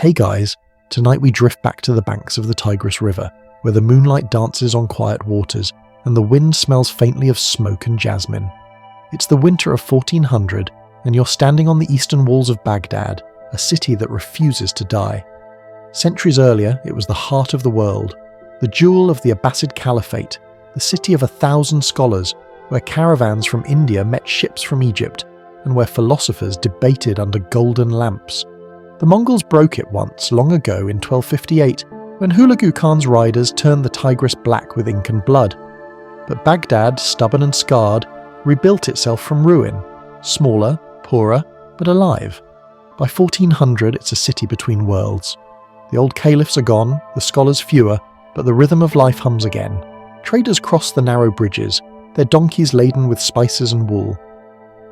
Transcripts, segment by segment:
Hey guys, tonight we drift back to the banks of the Tigris River, where the moonlight dances on quiet waters and the wind smells faintly of smoke and jasmine. It's the winter of 1400, and you're standing on the eastern walls of Baghdad, a city that refuses to die. Centuries earlier, it was the heart of the world, the jewel of the Abbasid Caliphate, the city of 1,000 scholars, where caravans from India met ships from Egypt, and where philosophers debated under golden lamps. The Mongols broke it once, long ago in 1258, when Hulagu Khan's riders turned the Tigris black with ink and blood. But Baghdad, stubborn and scarred, rebuilt itself from ruin, smaller, poorer, but alive. By 1400, it's a city between worlds. The old caliphs are gone, the scholars fewer, but the rhythm of life hums again. Traders cross the narrow bridges, their donkeys laden with spices and wool.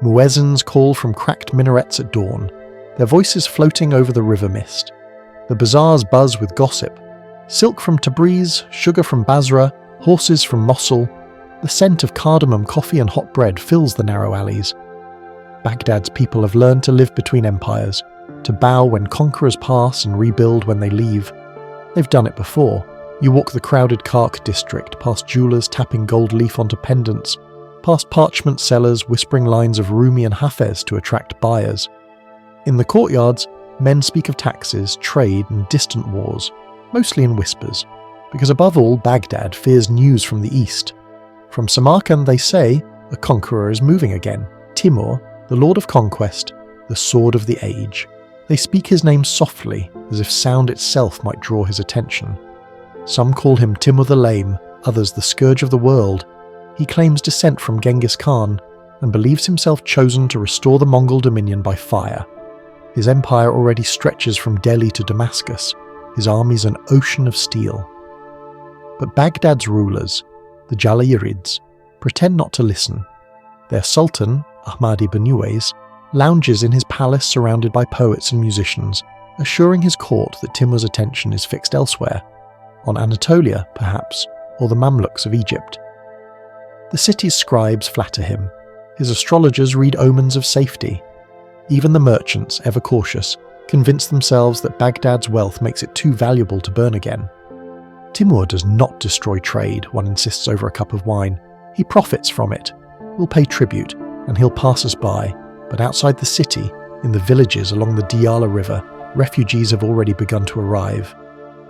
Muezzins call from cracked minarets at dawn, their voices floating over the river mist. The bazaars buzz with gossip. Silk from Tabriz, sugar from Basra, horses from Mosul. The scent of cardamom, coffee and hot bread fills the narrow alleys. Baghdad's people have learned to live between empires, to bow when conquerors pass and rebuild when they leave. They've done it before. You walk the crowded Kark district, past jewelers tapping gold leaf onto pendants, past parchment sellers whispering lines of Rumi and Hafez to attract buyers. In the courtyards, men speak of taxes, trade and distant wars, mostly in whispers, because above all Baghdad fears news from the east. From Samarkand they say, a conqueror is moving again, Timur, the lord of conquest, the sword of the age. They speak his name softly, as if sound itself might draw his attention. Some call him Timur the Lame, others the scourge of the world. He claims descent from Genghis Khan, and believes himself chosen to restore the Mongol dominion by fire. His empire already stretches from Delhi to Damascus, his armies an ocean of steel. But Baghdad's rulers, the Jalayirids, pretend not to listen. Their sultan, Ahmad ibn Uwais, lounges in his palace surrounded by poets and musicians, assuring his court that Timur's attention is fixed elsewhere, on Anatolia, perhaps, or the Mamluks of Egypt. The city's scribes flatter him. His astrologers read omens of safety. Even the merchants, ever cautious, convince themselves that Baghdad's wealth makes it too valuable to burn again. Timur does not destroy trade, one insists over a cup of wine. He profits from it. We'll pay tribute, and he'll pass us by. But outside the city, in the villages along the Diyala River, refugees have already begun to arrive.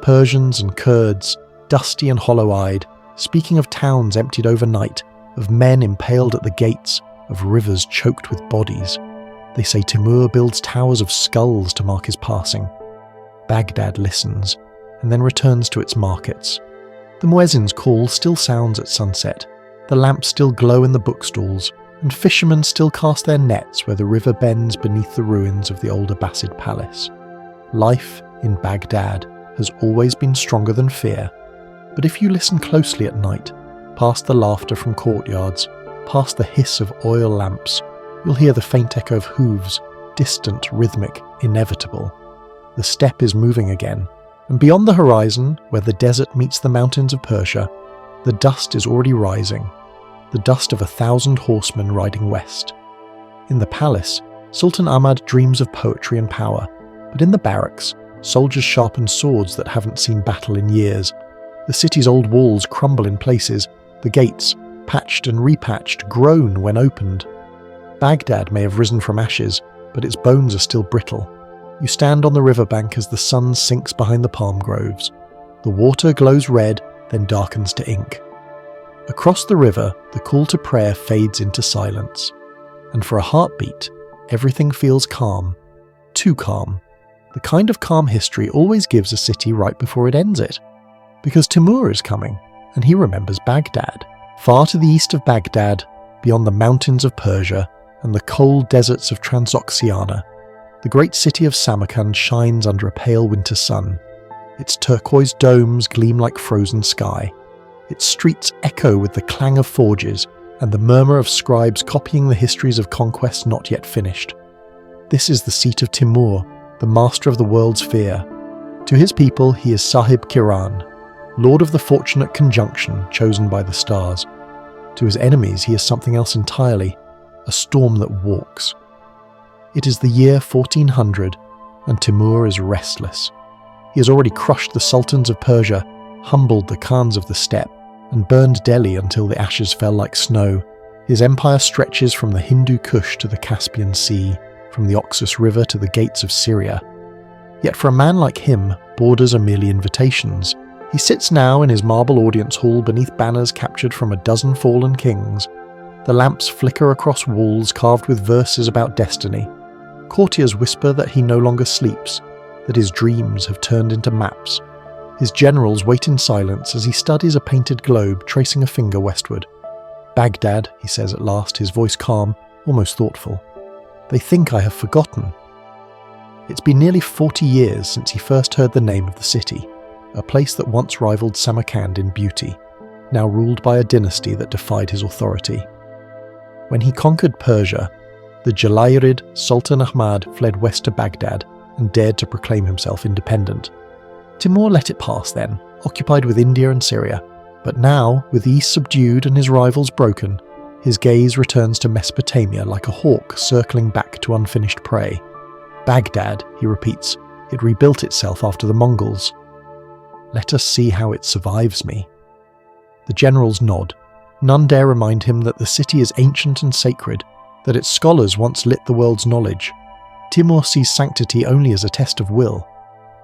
Persians and Kurds, dusty and hollow-eyed, speaking of towns emptied overnight, of men impaled at the gates, of rivers choked with bodies. They say Timur builds towers of skulls to mark his passing. Baghdad listens, and then returns to its markets. The muezzin's call still sounds at sunset, the lamps still glow in the bookstalls, and fishermen still cast their nets where the river bends beneath the ruins of the old Abbasid palace. Life in Baghdad has always been stronger than fear, but if you listen closely at night, past the laughter from courtyards, past the hiss of oil lamps, you'll hear the faint echo of hooves, distant, rhythmic, inevitable. The steppe is moving again, and beyond the horizon, where the desert meets the mountains of Persia, the dust is already rising, the dust of 1,000 horsemen riding west. In the palace, Sultan Ahmad dreams of poetry and power, but in the barracks, soldiers sharpen swords that haven't seen battle in years. The city's old walls crumble in places, the gates, patched and repatched, groan when opened. Baghdad may have risen from ashes, but its bones are still brittle. You stand on the riverbank as the sun sinks behind the palm groves. The water glows red, then darkens to ink. Across the river, the call to prayer fades into silence. And for a heartbeat, everything feels calm. Too calm. The kind of calm history always gives a city right before it ends it. Because Timur is coming, and he remembers Baghdad. Far to the east of Baghdad, beyond the mountains of Persia and the cold deserts of Transoxiana, the great city of Samarkand shines under a pale winter sun. Its turquoise domes gleam like frozen sky. Its streets echo with the clang of forges and the murmur of scribes copying the histories of conquests not yet finished. This is the seat of Timur, the master of the world's fear. To his people he is Sahib Kiran, lord of the fortunate conjunction chosen by the stars. To his enemies he is something else entirely, a storm that walks. It is the year 1400, and Timur is restless. He has already crushed the sultans of Persia, humbled the khans of the steppe, and burned Delhi until the ashes fell like snow. His empire stretches from the Hindu Kush to the Caspian Sea, from the Oxus River to the gates of Syria. Yet for a man like him, borders are merely invitations. He sits now in his marble audience hall beneath banners captured from a dozen fallen kings. The lamps flicker across walls carved with verses about destiny. Courtiers whisper that he no longer sleeps, that his dreams have turned into maps. His generals wait in silence as he studies a painted globe tracing a finger westward. "Baghdad," he says at last, his voice calm, almost thoughtful. "They think I have forgotten." It's been nearly 40 years since he first heard the name of the city, a place that once rivaled Samarkand in beauty, now ruled by a dynasty that defied his authority. When he conquered Persia, the Jalayrid Sultan Ahmad fled west to Baghdad and dared to proclaim himself independent. Timur let it pass then, occupied with India and Syria, but now, with the east subdued and his rivals broken, his gaze returns to Mesopotamia like a hawk circling back to unfinished prey. "Baghdad," he repeats, "it rebuilt itself after the Mongols. Let us see how it survives me." The generals nod. None dare remind him that the city is ancient and sacred, that its scholars once lit the world's knowledge. Timur sees sanctity only as a test of will.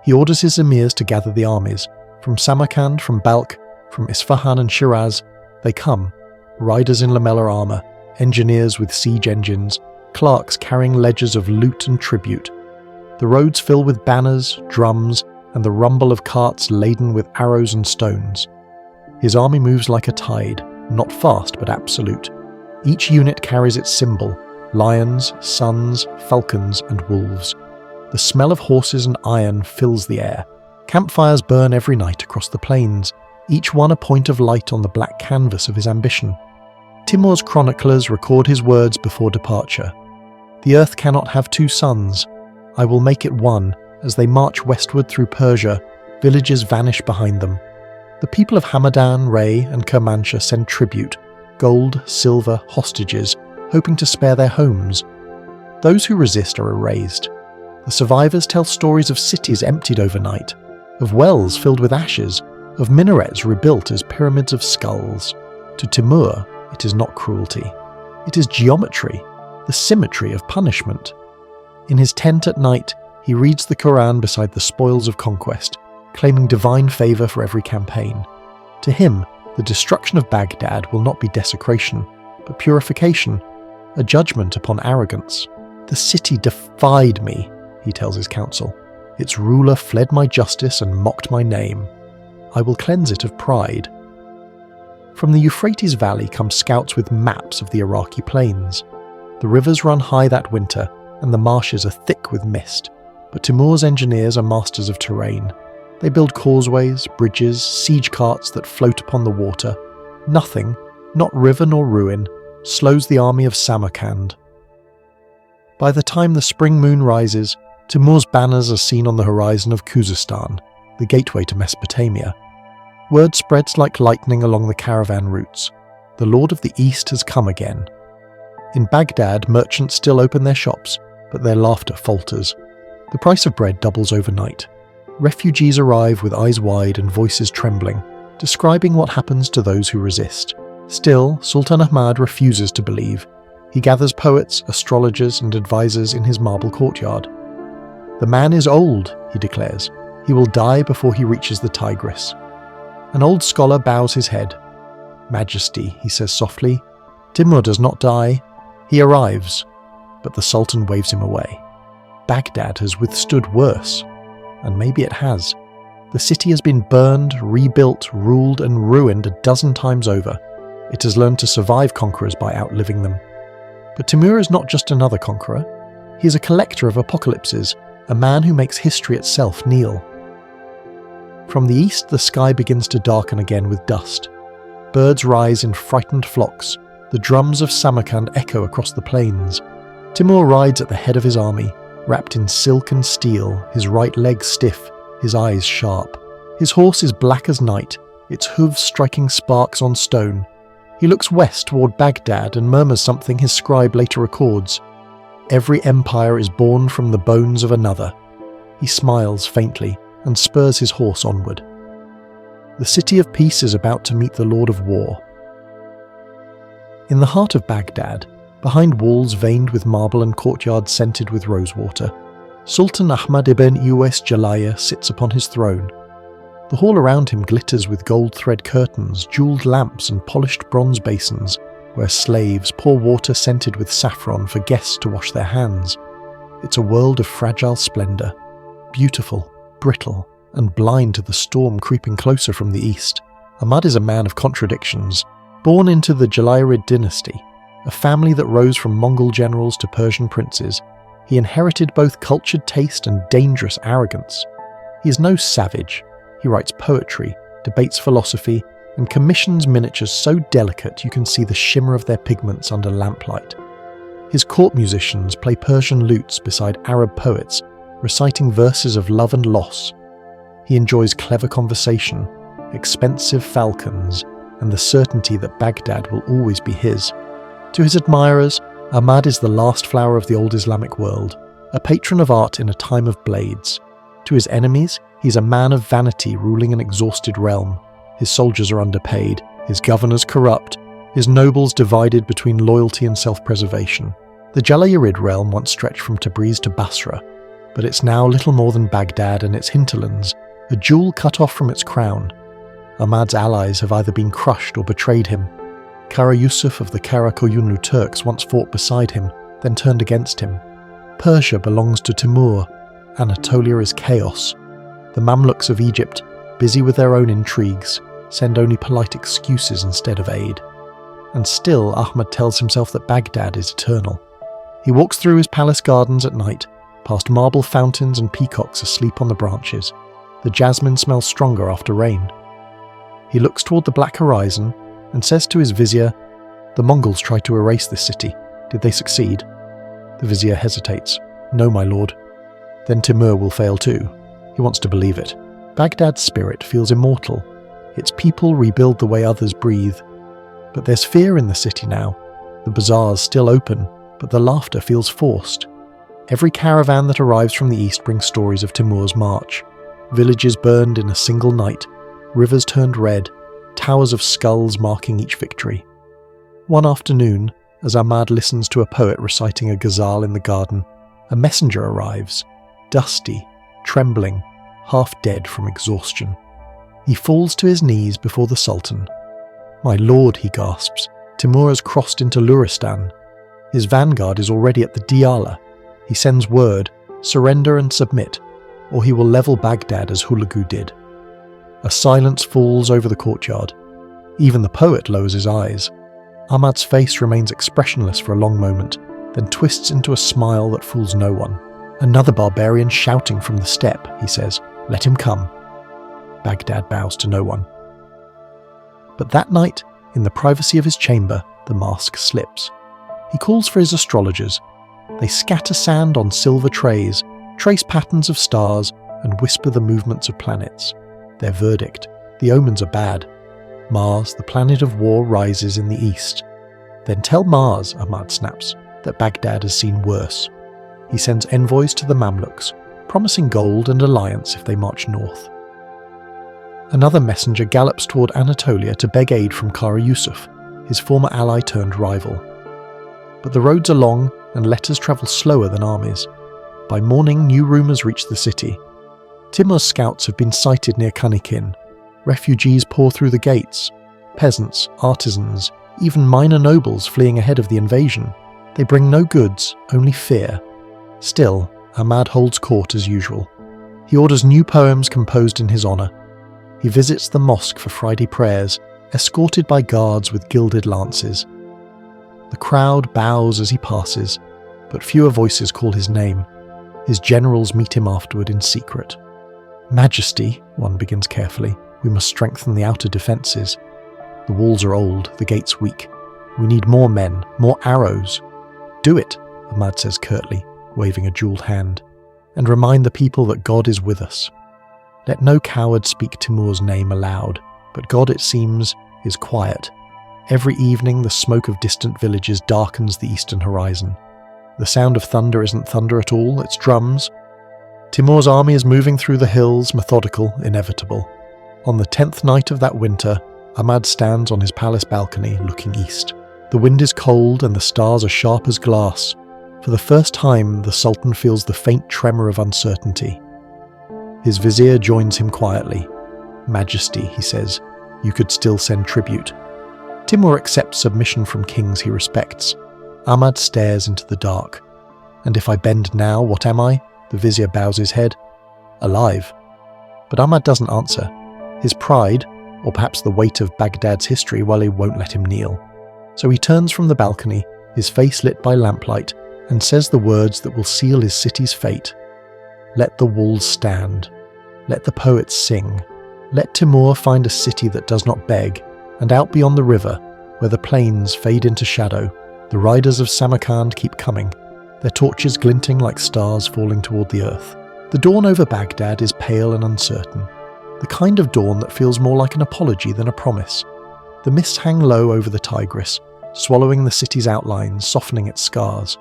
He orders his emirs to gather the armies. From Samarkand, from Balkh, from Isfahan and Shiraz, they come, riders in lamella armour, engineers with siege engines, clerks carrying ledgers of loot and tribute. The roads fill with banners, drums, and the rumble of carts laden with arrows and stones. His army moves like a tide, not fast but absolute. Each unit carries its symbol: lions, suns, falcons, and wolves. The smell of horses and iron fills the air. Campfires burn every night across the plains, each one a point of light on the black canvas of his ambition. Timur's chroniclers record his words before departure. "The earth cannot have two suns. I will make it one." As they march westward through Persia, villages vanish behind them. The people of Hamadan, Ray, and Kermanshah send tribute: gold, silver, hostages, hoping to spare their homes. Those who resist are erased. The survivors tell stories of cities emptied overnight, of wells filled with ashes, of minarets rebuilt as pyramids of skulls. To Timur, it is not cruelty. It is geometry, the symmetry of punishment. In his tent at night, he reads the Quran beside the spoils of conquest, claiming divine favour for every campaign. To him, the destruction of Baghdad will not be desecration, but purification, a judgment upon arrogance. "The city defied me," he tells his council. "Its ruler fled my justice and mocked my name. I will cleanse it of pride." From the Euphrates Valley come scouts with maps of the Iraqi plains. The rivers run high that winter, and the marshes are thick with mist. But Timur's engineers are masters of terrain. They build causeways, bridges, siege carts that float upon the water. Nothing, not river nor ruin, slows the army of Samarkand. By the time the spring moon rises, Timur's banners are seen on the horizon of Khuzestan, the gateway to Mesopotamia. Word spreads like lightning along the caravan routes. The Lord of the East has come again. In Baghdad, merchants still open their shops, but their laughter falters. The price of bread doubles overnight. Refugees arrive with eyes wide and voices trembling, describing what happens to those who resist. Still, Sultan Ahmad refuses to believe. He gathers poets, astrologers, and advisors in his marble courtyard. "The man is old," he declares. "He will die before he reaches the Tigris." An old scholar bows his head. "Majesty," he says softly, "Timur does not die. He arrives." But the Sultan waves him away. Baghdad has withstood worse. And maybe it has. The city has been burned, rebuilt, ruled, and ruined a dozen times over. It has learned to survive conquerors by outliving them. But Timur is not just another conqueror. He is a collector of apocalypses, a man who makes history itself kneel. From the east, the sky begins to darken again with dust. Birds rise in frightened flocks. The drums of Samarkand echo across the plains. Timur rides at the head of his army, wrapped in silk and steel, his right leg stiff, his eyes sharp. His horse is black as night, its hooves striking sparks on stone. He looks west toward Baghdad and murmurs something his scribe later records. "Every empire is born from the bones of another. He smiles faintly and spurs his horse onward. The city of peace is about to meet the Lord of War. In the heart of Baghdad, behind walls veined with marble and courtyards scented with rosewater, Sultan Ahmad ibn Uwais Jalaya sits upon his throne. The hall around him glitters with gold thread curtains, jewelled lamps and polished bronze basins, where slaves pour water scented with saffron for guests to wash their hands. It's a world of fragile splendour, beautiful, brittle, and blind to the storm creeping closer from the east. Ahmad is a man of contradictions. Born into the Jalayirid dynasty, a family that rose from Mongol generals to Persian princes, he inherited both cultured taste and dangerous arrogance. He is no savage. He writes poetry, debates philosophy, and commissions miniatures so delicate you can see the shimmer of their pigments under lamplight. His court musicians play Persian lutes beside Arab poets, reciting verses of love and loss. He enjoys clever conversation, expensive falcons, and the certainty that Baghdad will always be his. To his admirers, Ahmad is the last flower of the old Islamic world, a patron of art in a time of blades. To his enemies, he's a man of vanity ruling an exhausted realm. His soldiers are underpaid, his governors corrupt, his nobles divided between loyalty and self-preservation. The Jalayirid realm once stretched from Tabriz to Basra, but it's now little more than Baghdad and its hinterlands, a jewel cut off from its crown. Ahmad's allies have either been crushed or betrayed him. Kara Yusuf of the Karakoyunlu Turks once fought beside him, then turned against him. Persia belongs to Timur. Anatolia is chaos. The Mamluks of Egypt, busy with their own intrigues, send only polite excuses instead of aid. And still Ahmad tells himself that Baghdad is eternal. He walks through his palace gardens at night, past marble fountains and peacocks asleep on the branches. The jasmine smells stronger after rain. He looks toward the black horizon and says to his vizier, "The Mongols tried to erase this city. Did they succeed?" The vizier hesitates. "No, my lord." Then Timur will fail too. He wants to believe it. Baghdad's spirit feels immortal. Its people rebuild the way others breathe. But there's fear in the city now. The bazaars still open, but the laughter feels forced. Every caravan that arrives from the east brings stories of Timur's march. Villages burned in a single night, rivers turned red, towers of skulls marking each victory. One afternoon, as Ahmad listens to a poet reciting a ghazal in the garden, a messenger arrives, dusty, trembling, half dead from exhaustion. He falls to his knees before the Sultan. "My lord," he gasps, "Timur has crossed into Luristan. His vanguard is already at the Diyala. He sends word, surrender and submit, or he will level Baghdad as Hulagu did." A silence falls over the courtyard. Even the poet lowers his eyes. Ahmad's face remains expressionless for a long moment, then twists into a smile that fools no one. "Another barbarian shouting from the steppe," he says. "Let him come." Baghdad bows to no one. But that night, in the privacy of his chamber, the mask slips. He calls for his astrologers. They scatter sand on silver trays, trace patterns of stars, and whisper the movements of planets. Their verdict: the omens are bad. Mars, the planet of war, rises in the east. "Then tell Mars," Ahmad snaps, "that Baghdad has seen worse." He sends envoys to the Mamluks, promising gold and alliance if they march north. Another messenger gallops toward Anatolia to beg aid from Kara Yusuf, his former ally turned rival. But the roads are long and letters travel slower than armies. By morning, new rumours reach the city. Timur's scouts have been sighted near Kanikin. Refugees pour through the gates. Peasants, artisans, even minor nobles fleeing ahead of the invasion. They bring no goods, only fear. Still, Ahmad holds court as usual. He orders new poems composed in his honour. He visits the mosque for Friday prayers, escorted by guards with gilded lances. The crowd bows as he passes, but fewer voices call his name. His generals meet him afterward in secret. "Majesty," one begins carefully, "we must strengthen the outer defences. The walls are old, the gates weak. We need more men, more arrows." "Do it," Ahmad says curtly, waving a jewelled hand, "and remind the people that God is with us." Let no coward speak Timur's name aloud, but God, it seems, is quiet. Every evening the smoke of distant villages darkens the eastern horizon. The sound of thunder isn't thunder at all, it's drums. Timur's army is moving through the hills, methodical, inevitable. On the 10th night of that winter, Ahmad stands on his palace balcony looking east. The wind is cold and the stars are sharp as glass. For the first time, the Sultan feels the faint tremor of uncertainty. His vizier joins him quietly. "Majesty," he says, "you could still send tribute." Timur accepts submission from kings he respects. Ahmad stares into the dark. "And if I bend now, what am I?" The vizier bows his head. "Alive." But Ahmad doesn't answer. His pride, or perhaps the weight of Baghdad's history, won't let him kneel. So he turns from the balcony, his face lit by lamplight, and says the words that will seal his city's fate. "Let the walls stand. Let the poets sing. Let Timur find a city that does not beg, and out beyond the river, where the plains fade into shadow, the riders of Samarkand keep coming, their torches glinting like stars falling toward the earth." The dawn over Baghdad is pale and uncertain, the kind of dawn that feels more like an apology than a promise. The mists hang low over the Tigris, swallowing the city's outlines, softening its scars.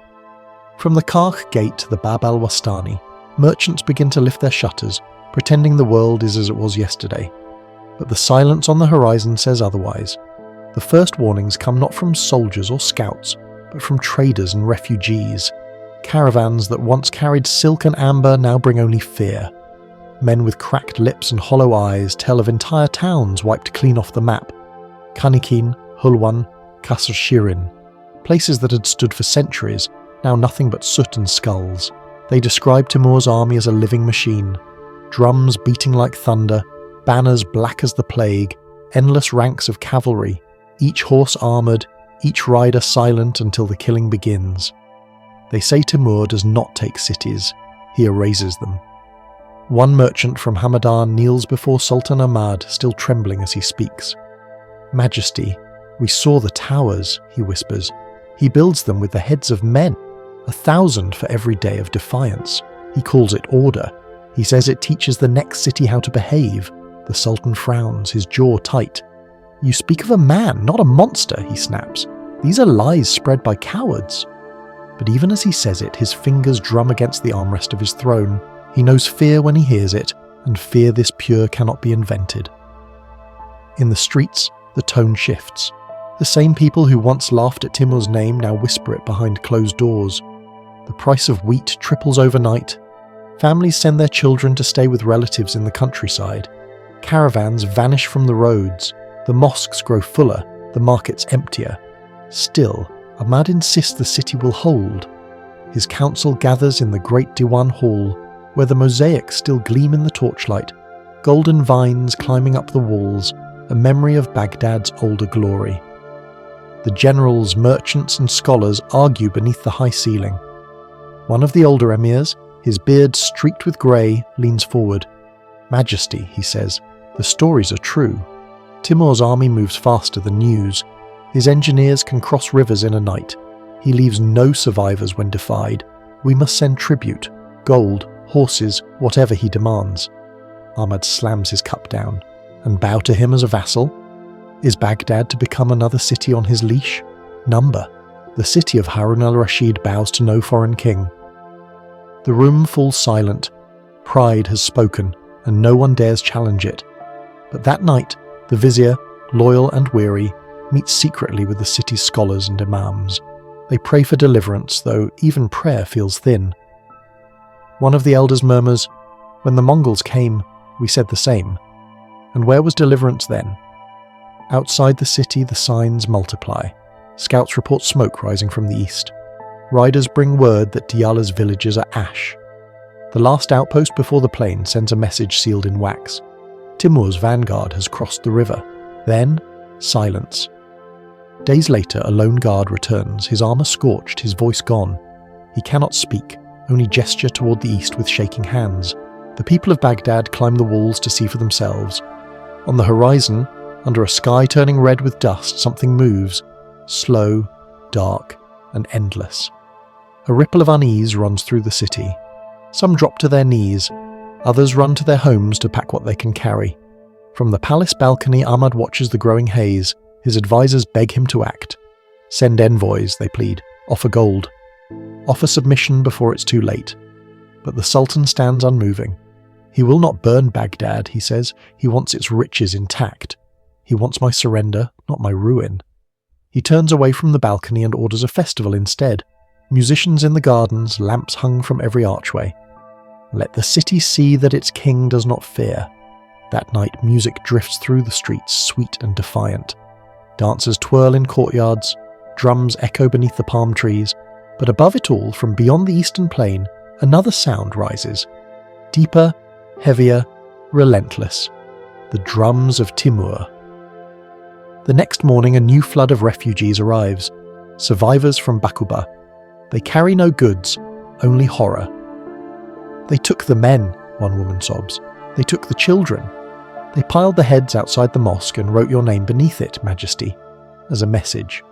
From the Karkh gate to the Bab al-Wastani, merchants begin to lift their shutters, pretending the world is as it was yesterday. But the silence on the horizon says otherwise. The first warnings come not from soldiers or scouts, but from traders and refugees. Caravans that once carried silk and amber now bring only fear. Men with cracked lips and hollow eyes tell of entire towns wiped clean off the map. Kanikin, Hulwan, Qasr Shirin, places that had stood for centuries, now nothing but soot and skulls. They describe Timur's army as a living machine. Drums beating like thunder, banners black as the plague, endless ranks of cavalry, each horse armoured, each rider silent until the killing begins. They say Timur does not take cities, he erases them. One merchant from Hamadan kneels before Sultan Ahmad, still trembling as he speaks. "Majesty, we saw the towers," he whispers. "He builds them with the heads of men, 1,000 for every day of defiance. He calls it order. He says it teaches the next city how to behave." The Sultan frowns, his jaw tight. "You speak of a man, not a monster," he snaps. "These are lies spread by cowards." But even as he says it, his fingers drum against the armrest of his throne. He knows fear when he hears it, and fear this pure cannot be invented. In the streets, the tone shifts. The same people who once laughed at Timur's name now whisper it behind closed doors. The price of wheat triples overnight. Families send their children to stay with relatives in the countryside. Caravans vanish from the roads. The mosques grow fuller, the markets emptier. Still, Ahmad insists the city will hold. His council gathers in the great Diwan Hall, where the mosaics still gleam in the torchlight, golden vines climbing up the walls, a memory of Baghdad's older glory. The generals, merchants and scholars argue beneath the high ceiling. One of the older emirs, his beard streaked with grey, leans forward. "Majesty," he says, "the stories are true. Timur's army moves faster than news. His engineers can cross rivers in a night. He leaves no survivors when defied. We must send tribute, gold, horses, whatever he demands." Ahmad slams his cup down. "And bow to him as a vassal? Is Baghdad to become another city on his leash? Number. The city of Harun al-Rashid bows to no foreign king." The room falls silent. Pride has spoken, and no one dares challenge it. But that night, the vizier, loyal and weary, meets secretly with the city's scholars and imams. They pray for deliverance, though even prayer feels thin. One of the elders murmurs, "When the Mongols came, we said the same. And where was deliverance then?" Outside the city, the signs multiply. Scouts report smoke rising from the east. Riders bring word that Diyala's villages are ash. The last outpost before the plain sends a message sealed in wax. Timur's vanguard has crossed the river. Then, silence. Days later, a lone guard returns, his armour scorched, his voice gone. He cannot speak, only gesture toward the east with shaking hands. The people of Baghdad climb the walls to see for themselves. On the horizon, under a sky turning red with dust, something moves, slow, dark, and endless. A ripple of unease runs through the city. Some drop to their knees, others run to their homes to pack what they can carry. From the palace balcony, Ahmad watches the growing haze. His advisors beg him to act. "Send envoys," they plead. "Offer gold. Offer submission before it's too late." But the Sultan stands unmoving. He will not burn Baghdad, he says. He wants its riches intact. He wants my surrender, not my ruin. He turns away from the balcony and orders a festival instead. Musicians in the gardens, lamps hung from every archway. Let the city see that its king does not fear. That night music drifts through the streets, sweet and defiant. Dancers twirl in courtyards, drums echo beneath the palm trees, but above it all, from beyond the eastern plain, another sound rises. Deeper, heavier, relentless. The drums of Timur. The next morning a new flood of refugees arrives, survivors from Bakuba. They carry no goods, only horror. They took the men, one woman sobs. They took the children. They piled the heads outside the mosque and wrote your name beneath it, Majesty, as a message.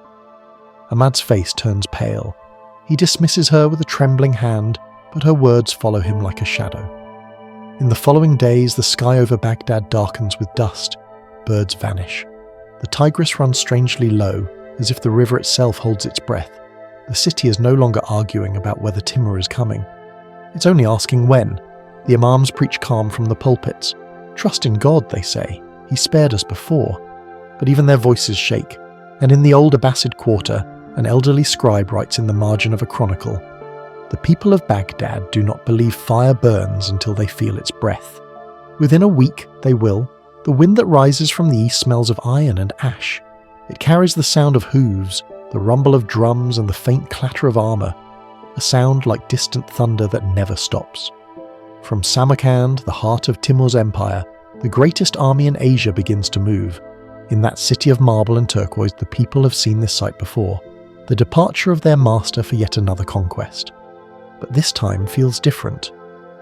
Ahmad's face turns pale. He dismisses her with a trembling hand, but her words follow him like a shadow. In the following days, the sky over Baghdad darkens with dust. Birds vanish. The Tigris runs strangely low, as if the river itself holds its breath. The city is no longer arguing about whether Timur is coming. It's only asking when. The imams preach calm from the pulpits. Trust in God, they say. He spared us before. But even their voices shake, and in the old Abbasid quarter, an elderly scribe writes in the margin of a chronicle, "The people of Baghdad do not believe fire burns until they feel its breath. Within a week, they will. The wind that rises from the east smells of iron and ash. It carries the sound of hooves, the rumble of drums and the faint clatter of armour, a sound like distant thunder that never stops." From Samarkand, the heart of Timur's empire, the greatest army in Asia begins to move. In that city of marble and turquoise, the people have seen this sight before, the departure of their master for yet another conquest. But this time feels different.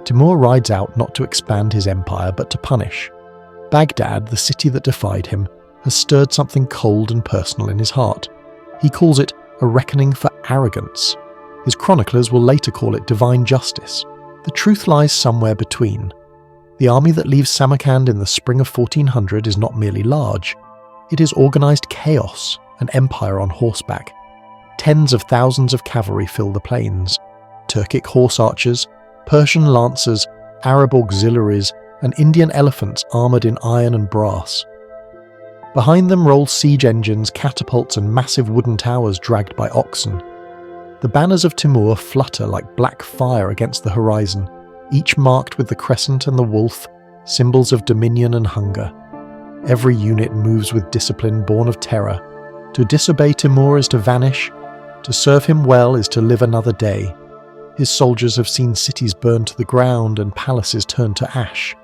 Timur rides out not to expand his empire, but to punish. Baghdad, the city that defied him, has stirred something cold and personal in his heart. He calls it a reckoning for arrogance. His chroniclers will later call it divine justice. The truth lies somewhere between. The army that leaves Samarkand in the spring of 1400 is not merely large. It is organised chaos, an empire on horseback. Tens of thousands of cavalry fill the plains. Turkic horse archers, Persian lancers, Arab auxiliaries, and Indian elephants armoured in iron and brass. Behind them roll siege engines, catapults, and massive wooden towers dragged by oxen. The banners of Timur flutter like black fire against the horizon, each marked with the crescent and the wolf, symbols of dominion and hunger. Every unit moves with discipline born of terror. To disobey Timur is to vanish. To serve him well is to live another day. His soldiers have seen cities burned to the ground and palaces turned to ash.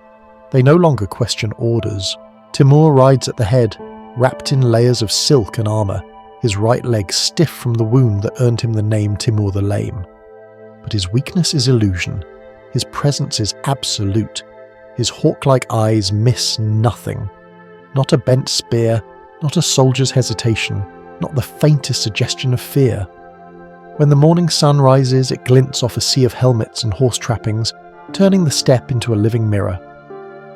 They no longer question orders. Timur rides at the head, wrapped in layers of silk and armour, his right leg stiff from the wound that earned him the name Timur the Lame. But his weakness is illusion. His presence is absolute. His hawk-like eyes miss nothing. Not a bent spear, not a soldier's hesitation, not the faintest suggestion of fear. When the morning sun rises, it glints off a sea of helmets and horse trappings, turning the steppe into a living mirror.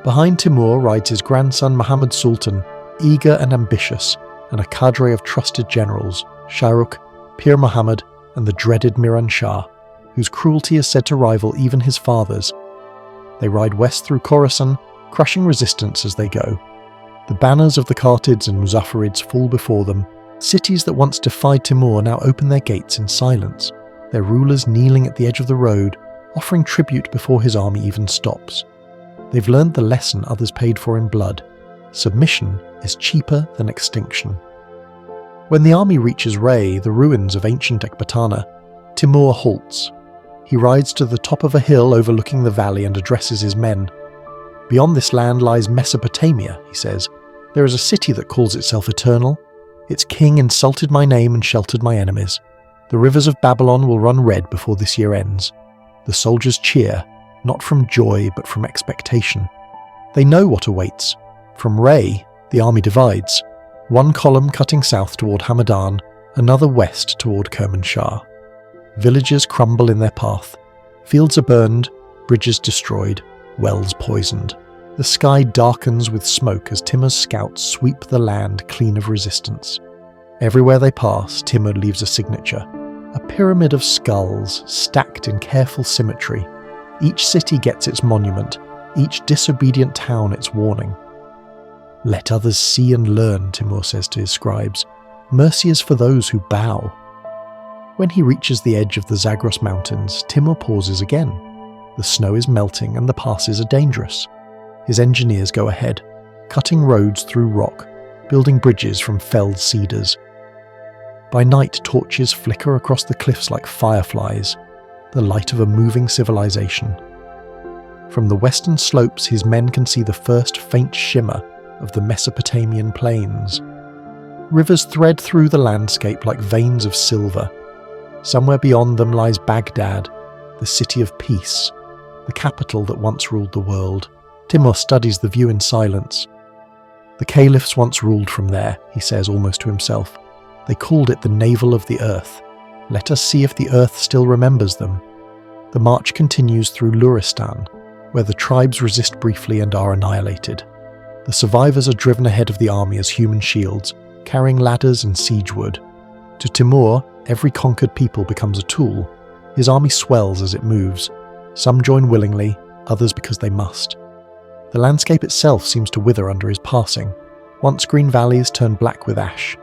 Behind Timur rides his grandson Muhammad Sultan, eager and ambitious, and a cadre of trusted generals, Shahrukh, Pir Muhammad, and the dreaded Miran Shah, whose cruelty is said to rival even his father's. They ride west through Khorasan, crushing resistance as they go. The banners of the Kartids and Muzaffarids fall before them. Cities that once defied Timur now open their gates in silence, their rulers kneeling at the edge of the road, offering tribute before his army even stops. They've learned the lesson others paid for in blood. Submission is cheaper than extinction. When the army reaches Ray, the ruins of ancient Ecbatana, Timur halts. He rides to the top of a hill overlooking the valley and addresses his men. "Beyond this land lies Mesopotamia," he says. "There is a city that calls itself eternal. Its king insulted my name and sheltered my enemies. The rivers of Babylon will run red before this year ends." The soldiers cheer, not from joy but from expectation. They know what awaits. From Ray, the army divides, one column cutting south toward Hamadan, another west toward Kermanshah. Villages crumble in their path. Fields are burned, bridges destroyed, wells poisoned. The sky darkens with smoke as Timur's scouts sweep the land clean of resistance. Everywhere they pass, Timur leaves a signature, a pyramid of skulls stacked in careful symmetry. Each city gets its monument, each disobedient town its warning. "Let others see and learn," Timur says to his scribes. "Mercy is for those who bow." When he reaches the edge of the Zagros Mountains, Timur pauses again. The snow is melting and the passes are dangerous. His engineers go ahead, cutting roads through rock, building bridges from felled cedars. By night, torches flicker across the cliffs like fireflies, the light of a moving civilization. From the western slopes, his men can see the first faint shimmer of the Mesopotamian plains. Rivers thread through the landscape like veins of silver. Somewhere beyond them lies Baghdad, the city of peace, the capital that once ruled the world. Timur studies the view in silence. "The caliphs once ruled from there," he says almost to himself. "They called it the navel of the earth. Let us see if the earth still remembers them." The march continues through Luristan, where the tribes resist briefly and are annihilated. The survivors are driven ahead of the army as human shields, carrying ladders and siege wood. To Timur, every conquered people becomes a tool. His army swells as it moves. Some join willingly, others because they must. The landscape itself seems to wither under his passing. Once green valleys turn black with ash.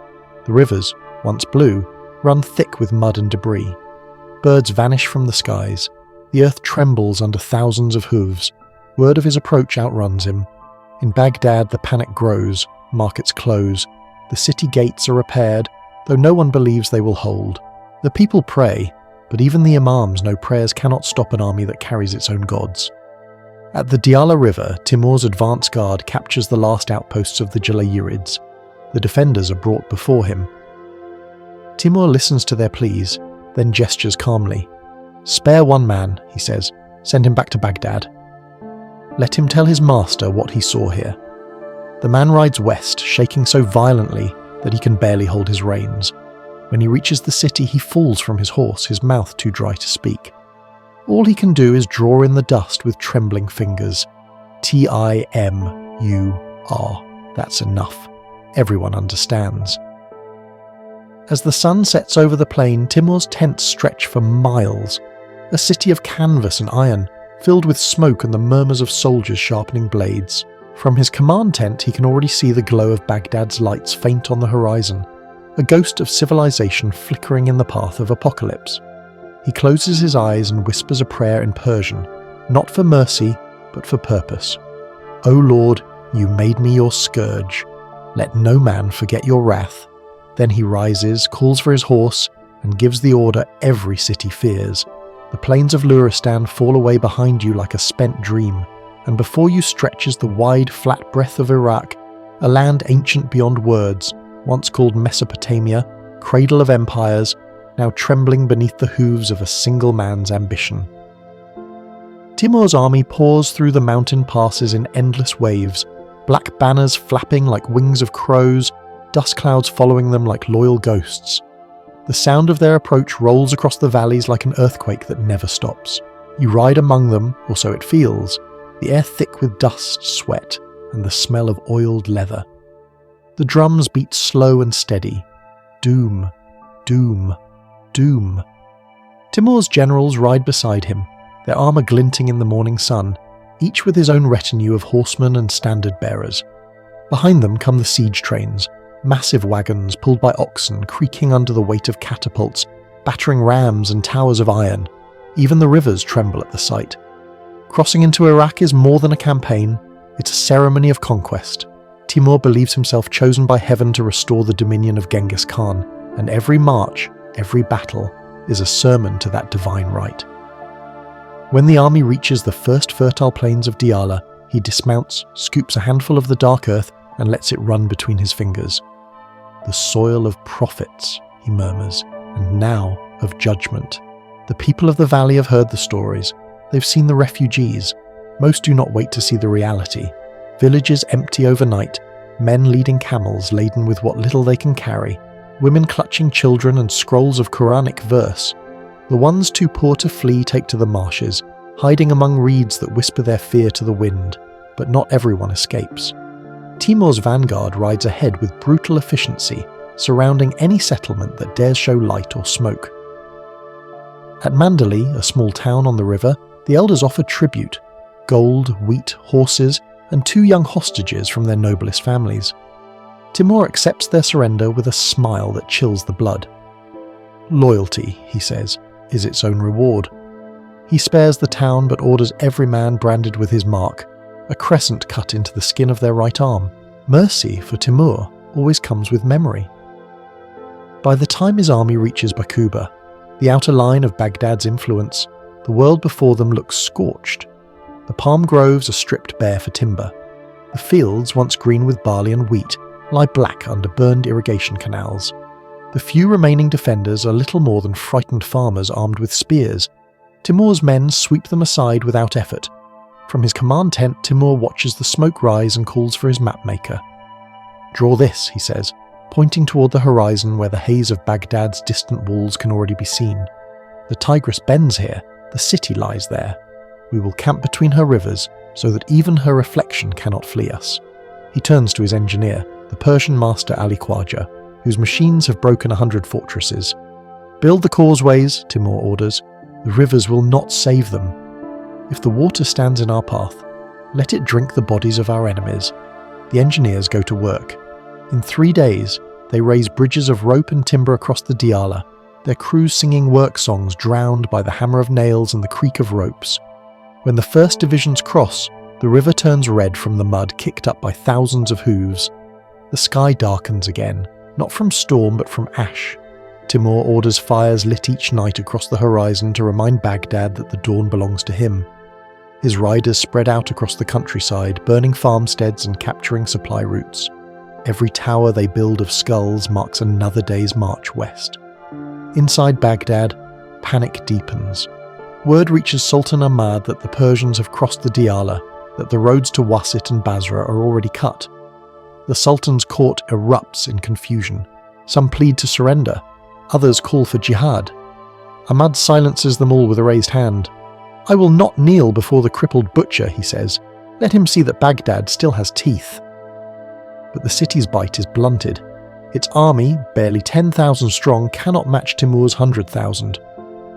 The rivers, once blue, run thick with mud and debris. Birds vanish from the skies. The earth trembles under thousands of hooves. Word of his approach outruns him. In Baghdad, the panic grows, markets close. The city gates are repaired, though no one believes they will hold. The people pray, but even the imams know prayers cannot stop an army that carries its own gods. At the Diyala River, Timur's advance guard captures the last outposts of the Jalayirids. The defenders are brought before him. Timur listens to their pleas, then gestures calmly. "Spare one man," he says. "Send him back to Baghdad. Let him tell his master what he saw here." The man rides west, shaking so violently that he can barely hold his reins. When he reaches the city, he falls from his horse, his mouth too dry to speak. All he can do is draw in the dust with trembling fingers. Timur. That's enough. Everyone understands. As the sun sets over the plain, Timur's tents stretch for miles. A city of canvas and iron, filled with smoke and the murmurs of soldiers sharpening blades. From his command tent, he can already see the glow of Baghdad's lights faint on the horizon, a ghost of civilization flickering in the path of apocalypse. He closes his eyes and whispers a prayer in Persian, not for mercy, but for purpose. "O Lord, you made me your scourge. Let no man forget your wrath." Then he rises, calls for his horse, and gives the order every city fears. The plains of Luristan fall away behind you like a spent dream, and before you stretches the wide, flat breadth of Iraq, a land ancient beyond words, once called Mesopotamia, cradle of empires, now trembling beneath the hooves of a single man's ambition. Timur's army pours through the mountain passes in endless waves, black banners flapping like wings of crows, dust clouds following them like loyal ghosts. The sound of their approach rolls across the valleys like an earthquake that never stops. You ride among them, or so it feels, the air thick with dust, sweat, and the smell of oiled leather. The drums beat slow and steady. Doom, doom, doom. Timur's generals ride beside him, their armour glinting in the morning sun, each with his own retinue of horsemen and standard-bearers. Behind them come the siege trains, massive wagons pulled by oxen creaking under the weight of catapults, battering rams and towers of iron. Even the rivers tremble at the sight. Crossing into Iraq is more than a campaign, it's a ceremony of conquest. Timur believes himself chosen by heaven to restore the dominion of Genghis Khan, and every march, every battle, is a sermon to that divine right. When the army reaches the first fertile plains of Diyala, he dismounts, scoops a handful of the dark earth, and lets it run between his fingers. "The soil of prophets," he murmurs, "and now of judgment." The people of the valley have heard the stories. They've seen the refugees. Most do not wait to see the reality. Villages empty overnight, men leading camels laden with what little they can carry, women clutching children and scrolls of Quranic verse. The ones too poor to flee take to the marshes, hiding among reeds that whisper their fear to the wind, but not everyone escapes. Timur's vanguard rides ahead with brutal efficiency, surrounding any settlement that dares show light or smoke. At Mandali, a small town on the river, The elders offer tribute: gold, wheat, horses, and 2 young hostages from their noblest families. Timur accepts their surrender with a smile that chills the blood. Loyalty, he says, is its own reward. He spares the town but orders every man branded with his mark, a crescent cut into the skin of their right arm. Mercy for Timur always comes with memory. By the time his army reaches Bakuba, the outer line of Baghdad's influence, the world before them looks scorched. The palm groves are stripped bare for timber. The fields, once green with barley and wheat, lie black under burned irrigation canals. The few remaining defenders are little more than frightened farmers armed with spears. Timur's men sweep them aside without effort. From his command tent, Timur watches the smoke rise and calls for his mapmaker. "Draw this," he says, pointing toward the horizon where the haze of Baghdad's distant walls can already be seen. "The Tigris bends here, the city lies there. We will camp between her rivers so that even her reflection cannot flee us." He turns to his engineer, the Persian master Ali Khwaja, whose machines have broken 100 fortresses. "Build the causeways," Timur orders. "The rivers will not save them. If the water stands in our path, let it drink the bodies of our enemies." The engineers go to work. In 3 days, they raise bridges of rope and timber across the Diyala, their crews singing work songs drowned by the hammer of nails and the creak of ropes. When the first divisions cross, the river turns red from the mud kicked up by thousands of hooves. The sky darkens again, not from storm but from ash. Timur orders fires lit each night across the horizon to remind Baghdad that the dawn belongs to him. His riders spread out across the countryside, burning farmsteads and capturing supply routes. Every tower they build of skulls marks another day's march west. Inside Baghdad, panic deepens. Word reaches Sultan Ahmad that the Persians have crossed the Diyala, that the roads to Wasit and Basra are already cut. The Sultan's court erupts in confusion. Some plead to surrender, others call for jihad. Ahmad silences them all with a raised hand. "I will not kneel before the crippled butcher," he says. "Let him see that Baghdad still has teeth." But the city's bite is blunted. Its army, barely 10,000 strong, cannot match Timur's 100,000.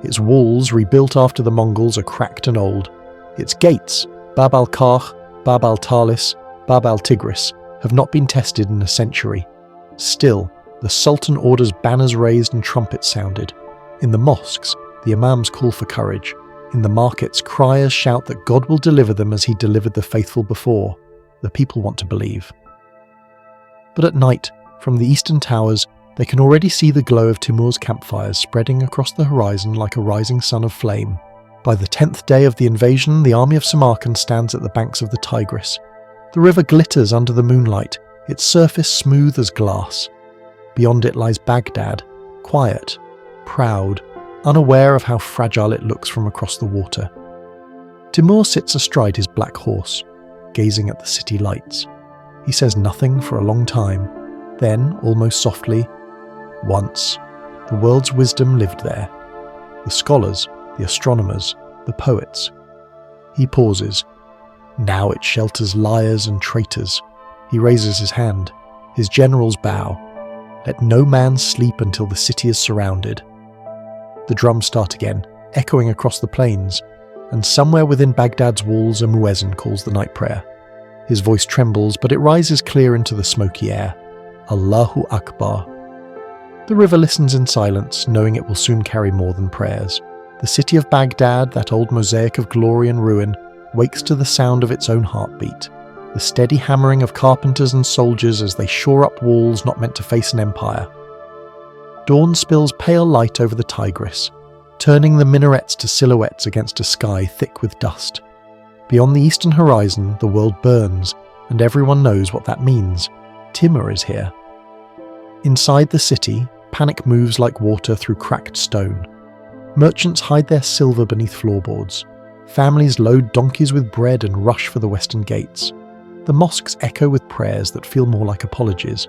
Its walls, rebuilt after the Mongols, are cracked and old. Its gates, Bab al-Kah, Bab al-Talis, Bab al-Tigris, have not been tested in a century. Still, the Sultan orders banners raised and trumpets sounded. In the mosques, the imams call for courage. In the markets, criers shout that God will deliver them as he delivered the faithful before. The people want to believe. But at night, from the eastern towers, they can already see the glow of Timur's campfires spreading across the horizon like a rising sun of flame. By the 10th day of the invasion, the army of Samarkand stands at the banks of the Tigris. The river glitters under the moonlight, its surface smooth as glass. Beyond it lies Baghdad, quiet, proud, unaware of how fragile it looks from across the water. Timur sits astride his black horse, gazing at the city lights. He says nothing for a long time. Then, almost softly, "Once, the world's wisdom lived there. The scholars, the astronomers, the poets." He pauses. "Now it shelters liars and traitors." He raises his hand. His generals bow. "Let no man sleep until the city is surrounded." The drums start again, echoing across the plains, and somewhere within Baghdad's walls a muezzin calls the night prayer. His voice trembles, but it rises clear into the smoky air. Allahu Akbar. The river listens in silence, knowing it will soon carry more than prayers. The city of Baghdad, that old mosaic of glory and ruin, wakes to the sound of its own heartbeat, the steady hammering of carpenters and soldiers as they shore up walls not meant to face an empire. Dawn spills pale light over the Tigris, turning the minarets to silhouettes against a sky thick with dust. Beyond the eastern horizon, the world burns, and everyone knows what that means. Timur is here. Inside the city, panic moves like water through cracked stone. Merchants hide their silver beneath floorboards. Families load donkeys with bread and rush for the western gates. The mosques echo with prayers that feel more like apologies.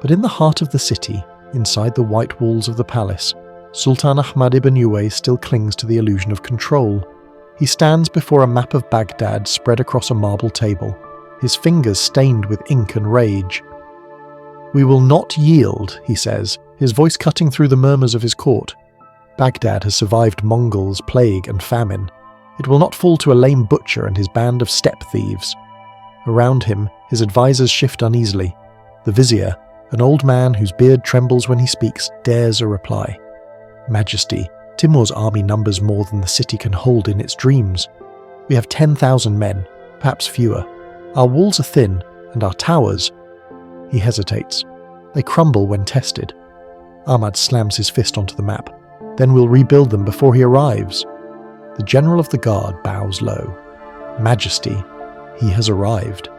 But in the heart of the city, inside the white walls of the palace, Sultan Ahmad ibn Uwais still clings to the illusion of control. He stands before a map of Baghdad spread across a marble table, his fingers stained with ink and rage. "We will not yield," he says, his voice cutting through the murmurs of his court. Baghdad has survived Mongols, plague and famine. It will not fall to a lame butcher and his band of steppe thieves. Around him, his advisors shift uneasily. The vizier, an old man whose beard trembles when he speaks, dares a reply. Majesty, Timur's army numbers more than the city can hold in its dreams. We have 10,000 men, perhaps fewer. Our walls are thin, and our towers... He hesitates. They crumble when tested. Ahmad slams his fist onto the map. Then we'll rebuild them before he arrives. The general of the guard bows low. Majesty, he has arrived.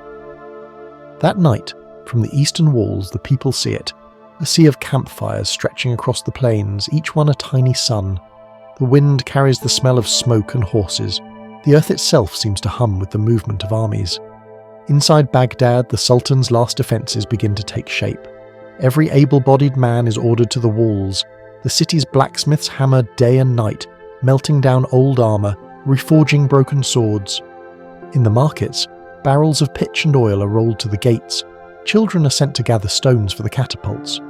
That night, from the eastern walls the people see it. A sea of campfires stretching across the plains, each one a tiny sun. The wind carries the smell of smoke and horses. The earth itself seems to hum with the movement of armies. Inside Baghdad, the Sultan's last defences begin to take shape. Every able-bodied man is ordered to the walls. The city's blacksmiths hammer day and night, melting down old armour, reforging broken swords. In the markets, barrels of pitch and oil are rolled to the gates. Children are sent to gather stones for the catapults.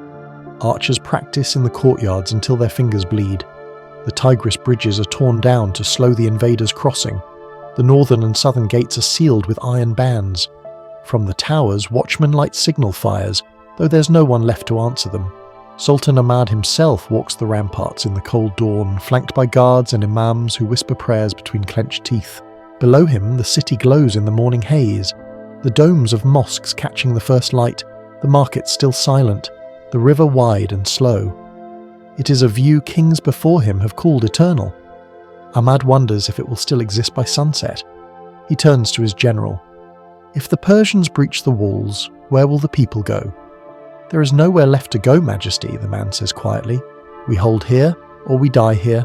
Archers practice in the courtyards until their fingers bleed. The Tigris bridges are torn down to slow the invaders crossing. The northern and southern gates are sealed with iron bands. From the towers, watchmen light signal fires, though there's no one left to answer them. Sultan Ahmad himself walks the ramparts in the cold dawn, flanked by guards and imams who whisper prayers between clenched teeth. Below him, the city glows in the morning haze. The domes of mosques catching the first light, the markets still silent, the river wide and slow. It is a view kings before him have called eternal. Ahmad wonders if it will still exist by sunset. He turns to his general. If the Persians breach the walls, where will the people go? There is nowhere left to go, Majesty, the man says quietly. We hold here, or we die here.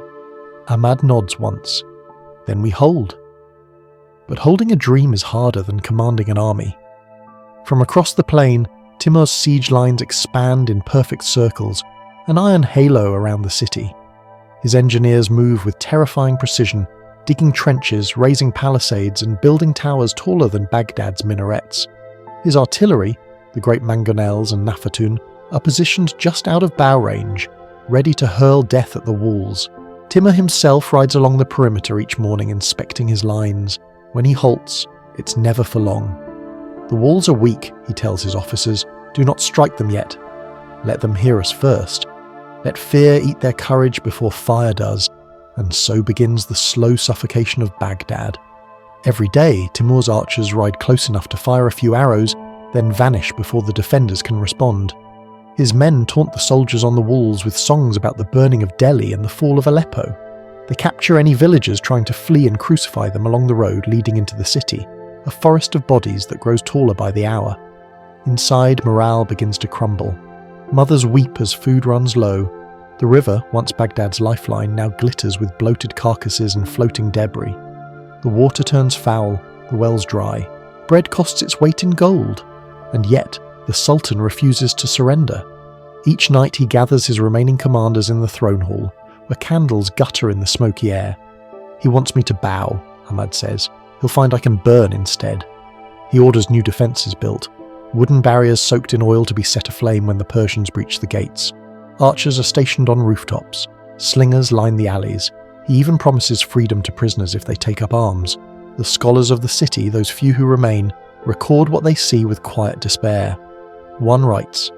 Ahmad nods once. Then we hold. But holding a dream is harder than commanding an army. From across the plain, Timur's siege lines expand in perfect circles, an iron halo around the city. His engineers move with terrifying precision, digging trenches, raising palisades, and building towers taller than Baghdad's minarets. His artillery, the great mangonels and nafatun, are positioned just out of bow range, ready to hurl death at the walls. Timur himself rides along the perimeter each morning inspecting his lines. When he halts, it's never for long. The walls are weak, he tells his officers. Do not strike them yet. Let them hear us first. Let fear eat their courage before fire does, and so begins the slow suffocation of Baghdad. Every day, Timur's archers ride close enough to fire a few arrows, then vanish before the defenders can respond. His men taunt the soldiers on the walls with songs about the burning of Delhi and the fall of Aleppo. They capture any villagers trying to flee and crucify them along the road leading into the city, a forest of bodies that grows taller by the hour. Inside, morale begins to crumble. Mothers weep as food runs low. The river, once Baghdad's lifeline, now glitters with bloated carcasses and floating debris. The water turns foul, the wells dry. Bread costs its weight in gold. And yet, the Sultan refuses to surrender. Each night he gathers his remaining commanders in the throne hall, where candles gutter in the smoky air. He wants me to bow, Ahmad says. He'll find I can burn instead. He orders new defences built, wooden barriers soaked in oil to be set aflame when the Persians breach the gates. Archers are stationed on rooftops. Slingers line the alleys. He even promises freedom to prisoners if they take up arms. The scholars of the city, those few who remain, record what they see with quiet despair. One writes,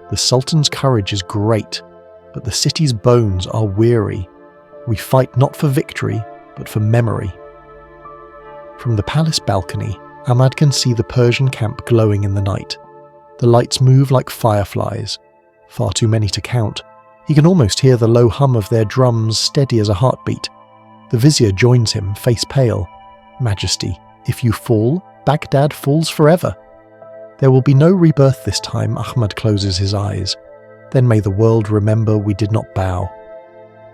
"The Sultan's courage is great, but the city's bones are weary. We fight not for victory, but for memory." From the palace balcony, Ahmad can see the Persian camp glowing in the night. The lights move like fireflies, far too many to count. He can almost hear the low hum of their drums, steady as a heartbeat. The vizier joins him, face pale. "Majesty, if you fall, Baghdad falls forever." There will be no rebirth this time, Ahmad closes his eyes. Then may the world remember we did not bow.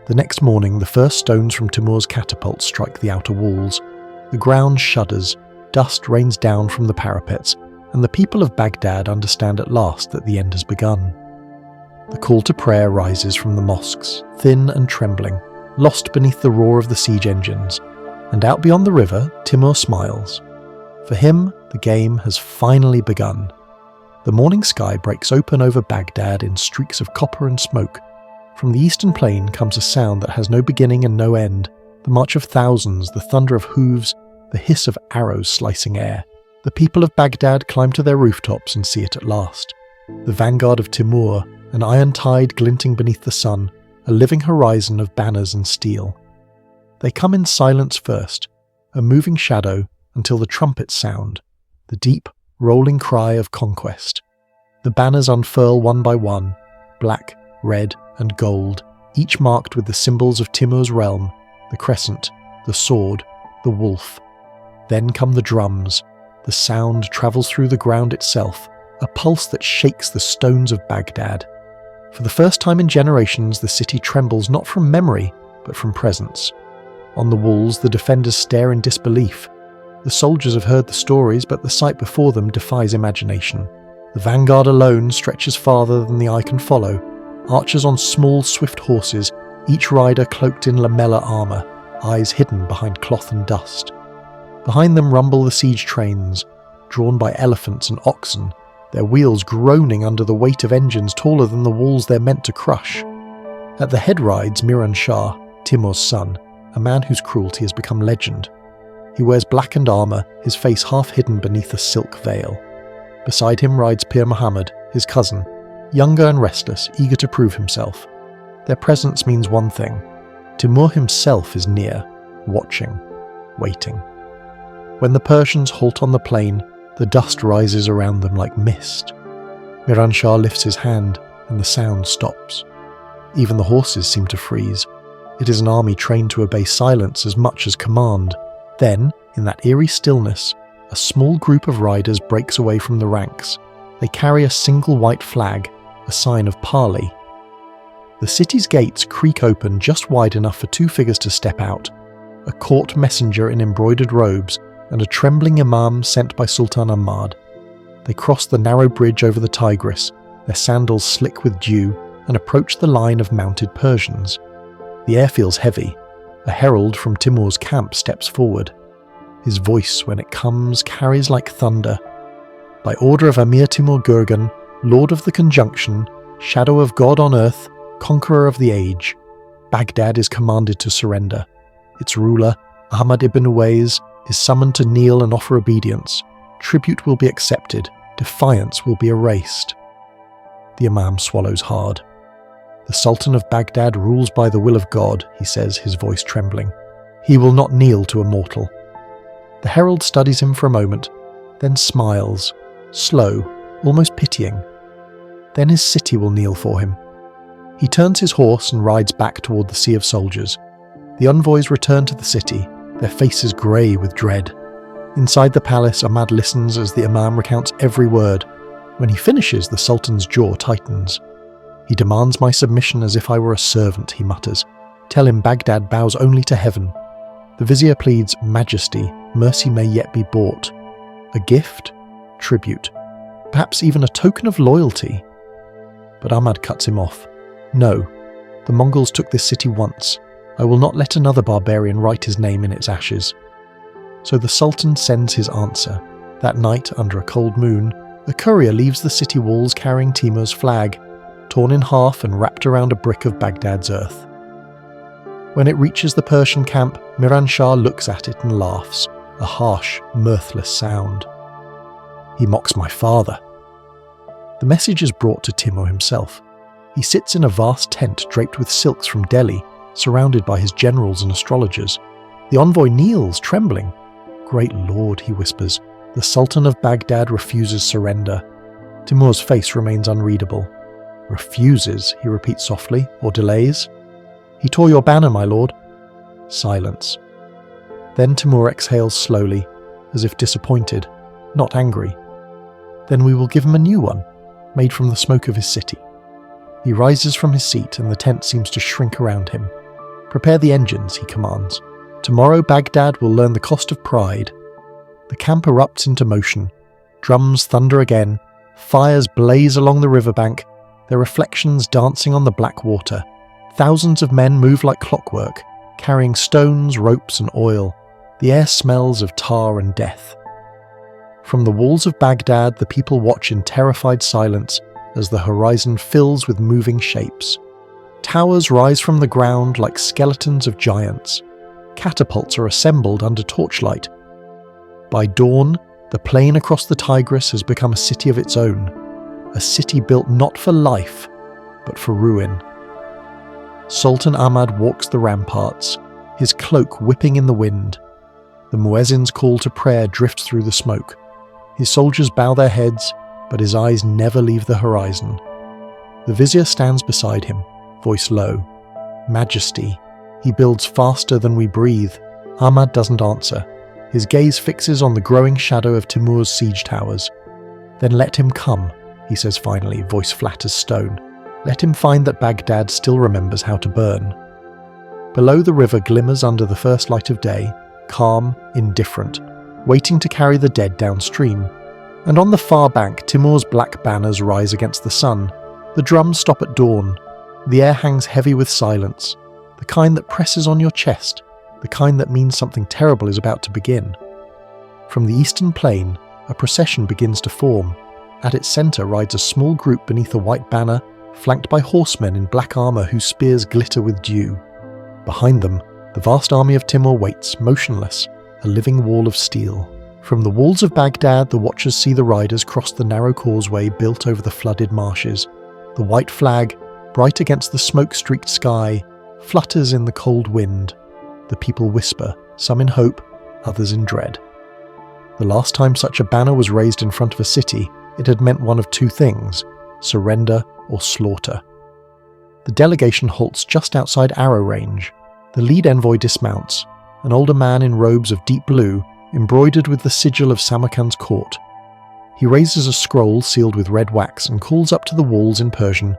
The next morning, the first stones from Timur's catapult strike the outer walls. The ground shudders, dust rains down from the parapets, and the people of Baghdad understand at last that the end has begun. The call to prayer rises from the mosques, thin and trembling, lost beneath the roar of the siege engines. And out beyond the river, Timur smiles. For him, the game has finally begun. The morning sky breaks open over Baghdad in streaks of copper and smoke. From the eastern plain comes a sound that has no beginning and no end, The march of thousands, the thunder of hooves, the hiss of arrows slicing air. The people of Baghdad climb to their rooftops and see it at last. The vanguard of Timur, an iron tide glinting beneath the sun, a living horizon of banners and steel. They come in silence first, a moving shadow, until the trumpets sound, the deep, rolling cry of conquest. The banners unfurl one by one, black, red, and gold, each marked with the symbols of Timur's realm, the crescent, the sword, the wolf. Then come the drums. The sound travels through the ground itself, a pulse that shakes the stones of Baghdad. For the first time in generations, the city trembles not from memory, but from presence. On the walls, the defenders stare in disbelief. The soldiers have heard the stories, but the sight before them defies imagination. The vanguard alone stretches farther than the eye can follow. Archers on small, swift horses, each rider cloaked in lamella armour, eyes hidden behind cloth and dust. Behind them rumble the siege trains, drawn by elephants and oxen, their wheels groaning under the weight of engines taller than the walls they're meant to crush. At the head rides Miran Shah, Timur's son, a man whose cruelty has become legend. He wears blackened armour, his face half hidden beneath a silk veil. Beside him rides Pir Muhammad, his cousin, younger and restless, eager to prove himself. Their presence means one thing. Timur himself is near, watching, waiting. When the Persians halt on the plain, the dust rises around them like mist. Miran Shah lifts his hand, and the sound stops. Even the horses seem to freeze. It is an army trained to obey silence as much as command. Then, in that eerie stillness, a small group of riders breaks away from the ranks. They carry a single white flag, a sign of parley. The city's gates creak open just wide enough for two figures to step out, a court messenger in embroidered robes and a trembling imam sent by Sultan Ahmad. They cross the narrow bridge over the Tigris, their sandals slick with dew, and approach the line of mounted Persians. The air feels heavy. A herald from Timur's camp steps forward. His voice, when it comes, carries like thunder. By order of Amir Timur Gurgan, Lord of the Conjunction, Shadow of God on earth, Conqueror of the age, Baghdad is commanded to surrender. Its ruler, Ahmad ibn Uwais, is summoned to kneel and offer obedience. Tribute will be accepted. Defiance will be erased. The Imam swallows hard. The Sultan of Baghdad rules by the will of God, he says, his voice trembling. He will not kneel to a mortal. The herald studies him for a moment, then smiles, slow, almost pitying. Then his city will kneel for him. He turns his horse and rides back toward the sea of soldiers. The envoys return to the city, their faces grey with dread. Inside the palace, Ahmad listens as the Imam recounts every word. When he finishes, the Sultan's jaw tightens. He demands my submission as if I were a servant, he mutters. Tell him Baghdad bows only to heaven. The vizier pleads, Majesty, mercy may yet be bought. A gift? Tribute. Perhaps even a token of loyalty. But Ahmad cuts him off. No, the Mongols took this city once. I will not let another barbarian write his name in its ashes. So the Sultan sends his answer. That night, under a cold moon, a courier leaves the city walls carrying Timur's flag, torn in half and wrapped around a brick of Baghdad's earth. When it reaches the Persian camp, Miran Shah looks at it and laughs, a harsh, mirthless sound. He mocks my father. The message is brought to Timur himself. He sits in a vast tent draped with silks from Delhi, surrounded by his generals and astrologers. The envoy kneels, trembling. Great Lord, he whispers, the Sultan of Baghdad refuses surrender. Timur's face remains unreadable. Refuses, he repeats softly, or delays. He tore your banner, my lord. Silence. Then Timur exhales slowly, as if disappointed, not angry. Then we will give him a new one, made from the smoke of his city. He rises from his seat and the tent seems to shrink around him. Prepare the engines, he commands. Tomorrow Baghdad will learn the cost of pride. The camp erupts into motion. Drums thunder again. Fires blaze along the riverbank, their reflections dancing on the black water. Thousands of men move like clockwork, carrying stones, ropes and oil. The air smells of tar and death. From the walls of Baghdad, the people watch in terrified silence as the horizon fills with moving shapes. Towers rise from the ground like skeletons of giants. Catapults are assembled under torchlight. By dawn, the plain across the Tigris has become a city of its own, a city built not for life, but for ruin. Sultan Ahmad walks the ramparts, his cloak whipping in the wind. The muezzin's call to prayer drifts through the smoke. His soldiers bow their heads, but his eyes never leave the horizon. The vizier stands beside him, voice low. Majesty. He builds faster than we breathe. Ahmad doesn't answer. His gaze fixes on the growing shadow of Timur's siege towers. Then let him come, he says finally, voice flat as stone. Let him find that Baghdad still remembers how to burn. Below, the river glimmers under the first light of day, calm, indifferent, waiting to carry the dead downstream. And on the far bank, Timur's black banners rise against the sun. The drums stop at dawn. The air hangs heavy with silence, the kind that presses on your chest, the kind that means something terrible is about to begin. From the eastern plain, a procession begins to form. At its centre rides a small group beneath a white banner, flanked by horsemen in black armour whose spears glitter with dew. Behind them, the vast army of Timur waits, motionless, a living wall of steel. From the walls of Baghdad, the watchers see the riders cross the narrow causeway built over the flooded marshes. The white flag, bright against the smoke-streaked sky, flutters in the cold wind. The people whisper, some in hope, others in dread. The last time such a banner was raised in front of a city, it had meant one of two things: surrender or slaughter. The delegation halts just outside arrow range. The lead envoy dismounts, an older man in robes of deep blue, embroidered with the sigil of Samarkand's court. He raises a scroll sealed with red wax and calls up to the walls in Persian,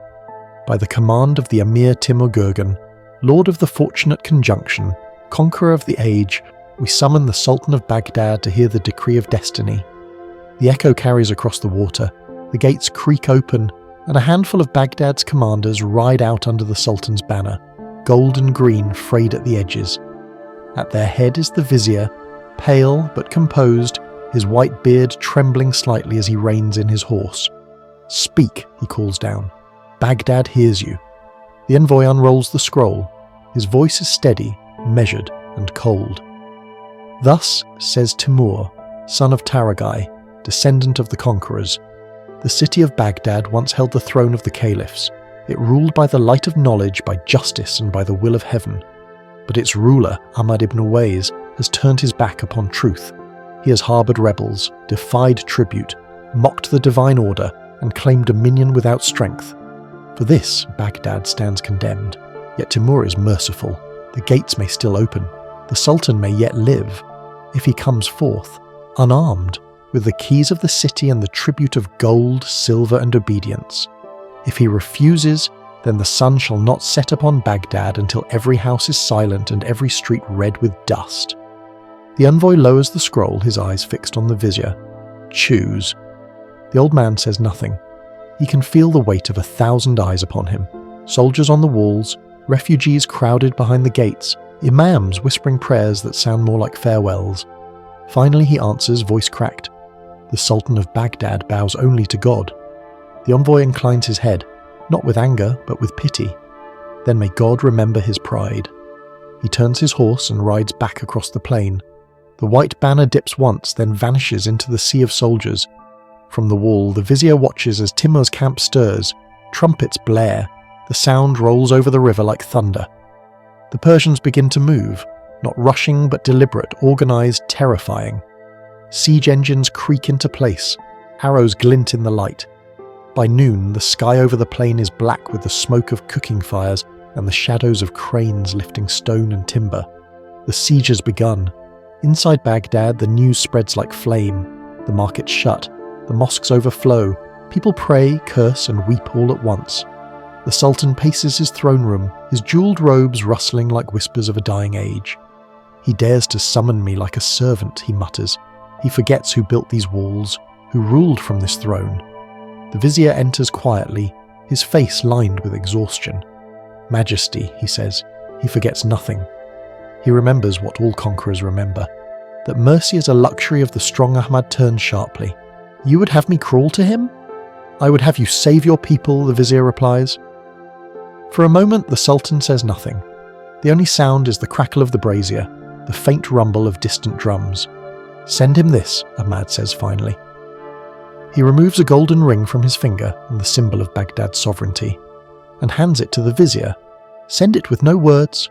"By the command of the Emir Timur Gurgan, Lord of the Fortunate Conjunction, Conqueror of the Age, we summon the Sultan of Baghdad to hear the decree of destiny." The echo carries across the water, the gates creak open, and a handful of Baghdad's commanders ride out under the Sultan's banner, gold and green frayed at the edges. At their head is the vizier, pale but composed, his white beard trembling slightly as he reins in his horse. "Speak," he calls down. "Baghdad hears you." The envoy unrolls the scroll. His voice is steady, measured, and cold. "Thus says Timur, son of Taragai, descendant of the conquerors. The city of Baghdad once held the throne of the caliphs. It ruled by the light of knowledge, by justice, and by the will of heaven. But its ruler, Ahmad ibn Uwais, has turned his back upon truth. He has harboured rebels, defied tribute, mocked the divine order, and claimed dominion without strength. For this, Baghdad stands condemned. Yet Timur is merciful. The gates may still open. The Sultan may yet live. If he comes forth, unarmed, with the keys of the city and the tribute of gold, silver, and obedience. If he refuses, then the sun shall not set upon Baghdad until every house is silent and every street red with dust. The envoy lowers the scroll, his eyes fixed on the vizier. "Choose." The old man says nothing. He can feel the weight of 1,000 eyes upon him. Soldiers on the walls, refugees crowded behind the gates, imams whispering prayers that sound more like farewells. Finally he answers, voice cracked. The Sultan of Baghdad bows only to God. The envoy inclines his head, not with anger, but with pity. Then may God remember his pride. He turns his horse and rides back across the plain. The white banner dips once, then vanishes into the sea of soldiers. From the wall, the vizier watches as Timur's camp stirs. Trumpets blare. The sound rolls over the river like thunder. The Persians begin to move, not rushing but deliberate, organised, terrifying. Siege engines creak into place. Arrows glint in the light. By noon, the sky over the plain is black with the smoke of cooking fires and the shadows of cranes lifting stone and timber. The siege has begun. Inside Baghdad, the news spreads like flame. The markets shut. The mosques overflow. People pray, curse, and weep all at once. The Sultan paces his throne room, his jewelled robes rustling like whispers of a dying age. "He dares to summon me like a servant," he mutters. He forgets who built these walls, who ruled from this throne. The vizier enters quietly, his face lined with exhaustion. "Majesty," he says. He forgets nothing. He remembers what all conquerors remember, that mercy is a luxury of the strong. Ahmad turns sharply. "You would have me crawl to him?" "I would have you save your people," the vizier replies. For a moment the Sultan says nothing. The only sound is the crackle of the brazier. the faint rumble of distant drums. "Send him this," Ahmad says finally. He removes a golden ring from his finger and the symbol of Baghdad's sovereignty, and hands it to the vizier. "Send it with no words.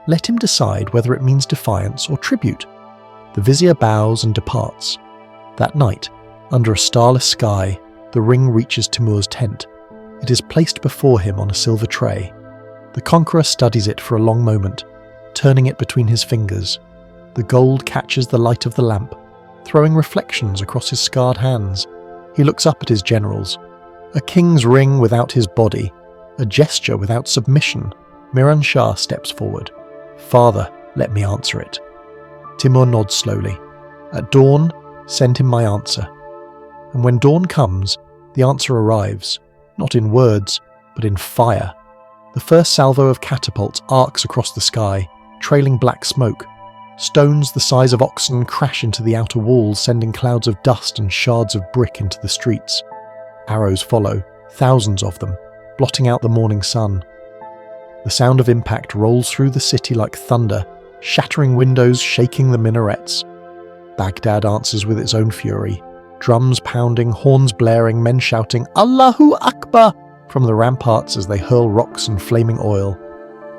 Let him decide whether it means defiance or tribute." The vizier bows and departs. That night, under a starless sky, the ring reaches Timur's tent. It is placed before him on a silver tray. The conqueror studies it for a long moment, turning it between his fingers. The gold catches the light of the lamp, throwing reflections across his scarred hands. He looks up at his generals. A king's ring without his body, a gesture without submission. Miran Shah steps forward. "Father, let me answer it." Timur nods slowly. "At dawn, send him my answer." And when dawn comes, the answer arrives, not in words, but in fire. The first salvo of catapults arcs across the sky, trailing black smoke. Stones the size of oxen crash into the outer walls, sending clouds of dust and shards of brick into the streets. Arrows follow, thousands of them, blotting out the morning sun. The sound of impact rolls through the city like thunder, shattering windows, shaking the minarets. Baghdad answers with its own fury. Drums pounding, horns blaring, men shouting, "Allahu Akbar!" from the ramparts as they hurl rocks and flaming oil.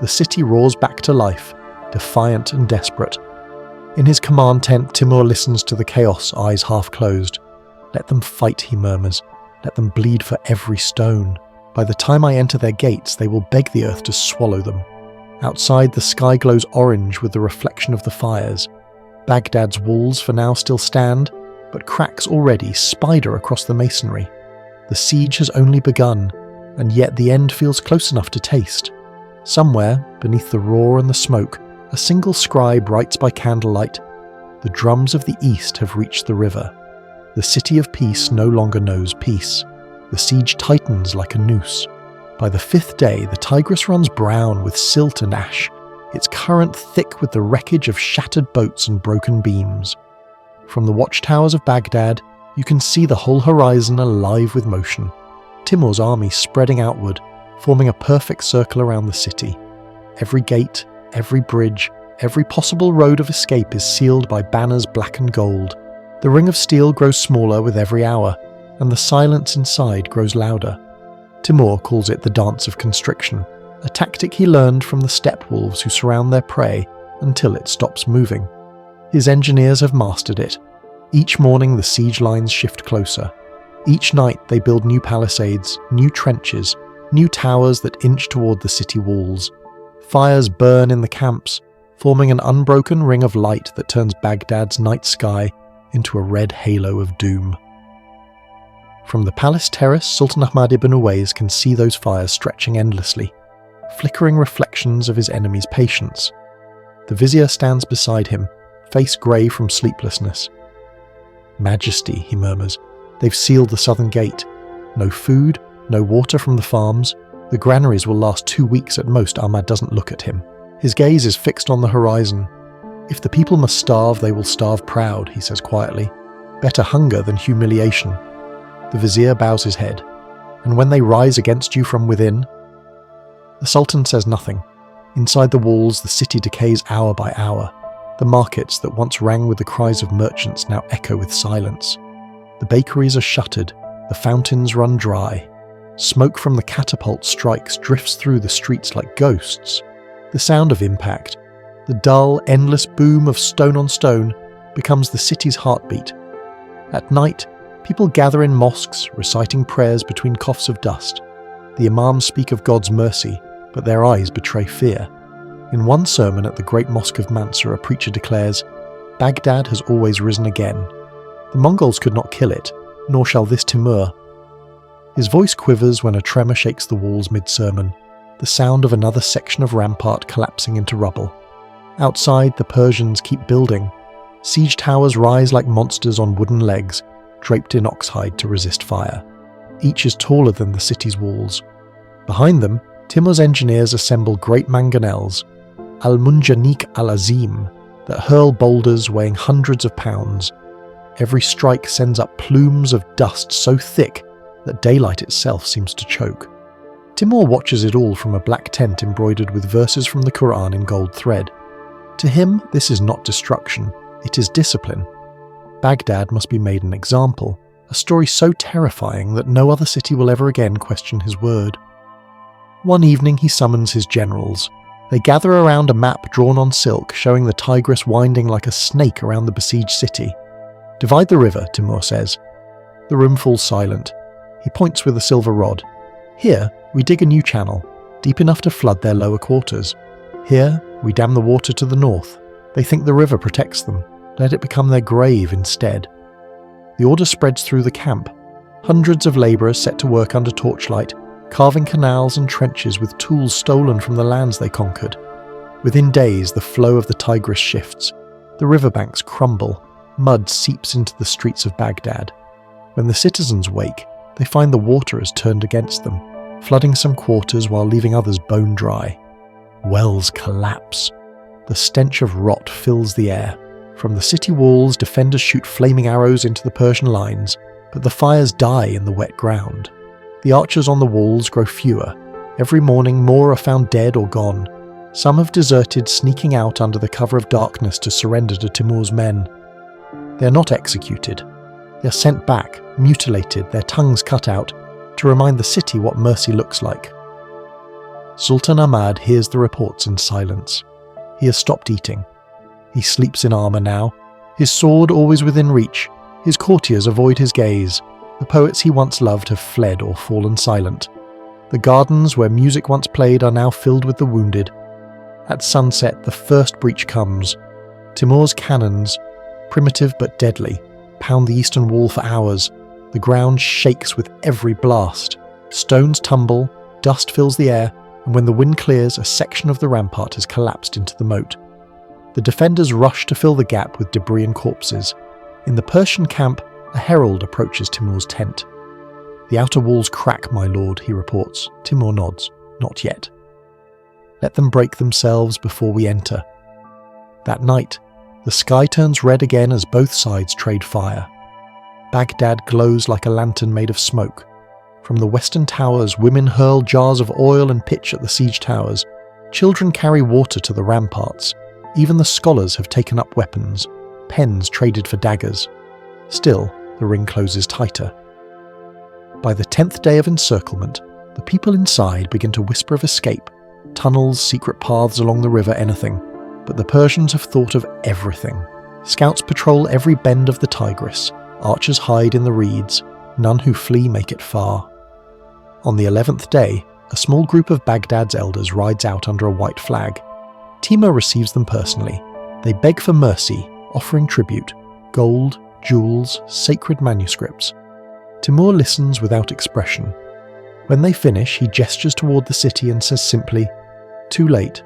The city roars back to life, defiant and desperate. In his command tent, Timur listens to the chaos, eyes half closed. "Let them fight," he murmurs. "Let them bleed for every stone. By the time I enter their gates, they will beg the earth to swallow them." Outside, the sky glows orange with the reflection of the fires. Baghdad's walls for now still stand, but cracks already spider across the masonry. The siege has only begun, and yet the end feels close enough to taste. Somewhere, beneath the roar and the smoke, a single scribe writes by candlelight, "The drums of the east have reached the river. The city of peace no longer knows peace. The siege tightens like a noose. By the 5th day, the Tigris runs brown with silt and ash, its current thick with the wreckage of shattered boats and broken beams. From the watchtowers of Baghdad, you can see the whole horizon alive with motion. Timur's army spreading outward, forming a perfect circle around the city. Every gate, every bridge, every possible road of escape is sealed by banners black and gold. The ring of steel grows smaller with every hour, and the silence inside grows louder. Timur calls it the dance of constriction, a tactic he learned from the steppe wolves who surround their prey until it stops moving. His engineers have mastered it. Each morning the siege lines shift closer. Each night they build new palisades, new trenches, new towers that inch toward the city walls. Fires burn in the camps, forming an unbroken ring of light that turns Baghdad's night sky into a red halo of doom. From the palace terrace, Sultan Ahmad ibn Uwais can see those fires stretching endlessly, flickering reflections of his enemy's patience. The vizier stands beside him, face grey from sleeplessness. "Majesty," he murmurs, "they've sealed the southern gate. No food, no water from the farms. The granaries will last 2 weeks at most." Ahmad doesn't look at him. His gaze is fixed on the horizon. "If the people must starve, they will starve proud," he says quietly. "Better hunger than humiliation." The vizier bows his head. "And when they rise against you from within?" The sultan says nothing. Inside the walls, the city decays hour by hour. The markets that once rang with the cries of merchants now echo with silence. The bakeries are shuttered, the fountains run dry. Smoke from the catapult strikes drifts through the streets like ghosts. The sound of impact, the dull, endless boom of stone on stone, becomes the city's heartbeat. At night, people gather in mosques, reciting prayers between coughs of dust. The imams speak of God's mercy, but their eyes betray fear. In one sermon at the Great Mosque of Mansour, a preacher declares, "Baghdad has always risen again. The Mongols could not kill it, nor shall this Timur." His voice quivers when a tremor shakes the walls mid-sermon, the sound of another section of rampart collapsing into rubble. Outside, the Persians keep building. Siege towers rise like monsters on wooden legs, draped in oxhide to resist fire. Each is taller than the city's walls. Behind them, Timur's engineers assemble great mangonels, al-Munjanik al-Azim, that hurl boulders weighing hundreds of pounds. Every strike sends up plumes of dust so thick that daylight itself seems to choke. Timur watches it all from a black tent embroidered with verses from the Quran in gold thread. To him, this is not destruction, it is discipline. Baghdad must be made an example, a story so terrifying that no other city will ever again question his word. One evening he summons his generals. They gather around a map drawn on silk showing the Tigris winding like a snake around the besieged city. "Divide the river," Timur says. The room falls silent. He points with a silver rod. "Here, we dig a new channel, deep enough to flood their lower quarters. Here, we dam the water to the north. They think the river protects them. Let it become their grave instead." The order spreads through the camp. Hundreds of labourers set to work under torchlight, carving canals and trenches with tools stolen from the lands they conquered. Within days, the flow of the Tigris shifts. The riverbanks crumble. Mud seeps into the streets of Baghdad. When the citizens wake, they find the water has turned against them, flooding some quarters while leaving others bone dry. Wells collapse. The stench of rot fills the air. From the city walls, defenders shoot flaming arrows into the Persian lines, but the fires die in the wet ground. The archers on the walls grow fewer. Every morning more are found dead or gone. Some have deserted, sneaking out under the cover of darkness to surrender to Timur's men. They are not executed. They are sent back, mutilated, their tongues cut out, to remind the city what mercy looks like. Sultan Ahmad hears the reports in silence. He has stopped eating. He sleeps in armour now, his sword always within reach. His courtiers avoid his gaze. The poets he once loved have fled or fallen silent. The gardens where music once played are now filled with the wounded. At sunset, the first breach comes. Timur's cannons, primitive but deadly, pound the eastern wall for hours. The ground shakes with every blast. Stones tumble, dust fills the air, and when the wind clears, a section of the rampart has collapsed into the moat. The defenders rush to fill the gap with debris and corpses. In the Persian camp, a herald approaches Timur's tent. "The outer walls crack, my lord," he reports. Timur nods. "Not yet. Let them break themselves before we enter." That night, the sky turns red again as both sides trade fire. Baghdad glows like a lantern made of smoke. From the western towers, women hurl jars of oil and pitch at the siege towers. Children carry water to the ramparts. Even the scholars have taken up weapons, pens traded for daggers. Still, the ring closes tighter. By the 10th day of encirclement, the people inside begin to whisper of escape, tunnels, secret paths along the river, anything. But the Persians have thought of everything. Scouts patrol every bend of the Tigris. Archers hide in the reeds. None who flee make it far. On the 11th day, a small group of Baghdad's elders rides out under a white flag. Timur receives them personally. They beg for mercy, offering tribute, gold, jewels, sacred manuscripts. Timur listens without expression. When they finish, he gestures toward the city and says simply, "Too late."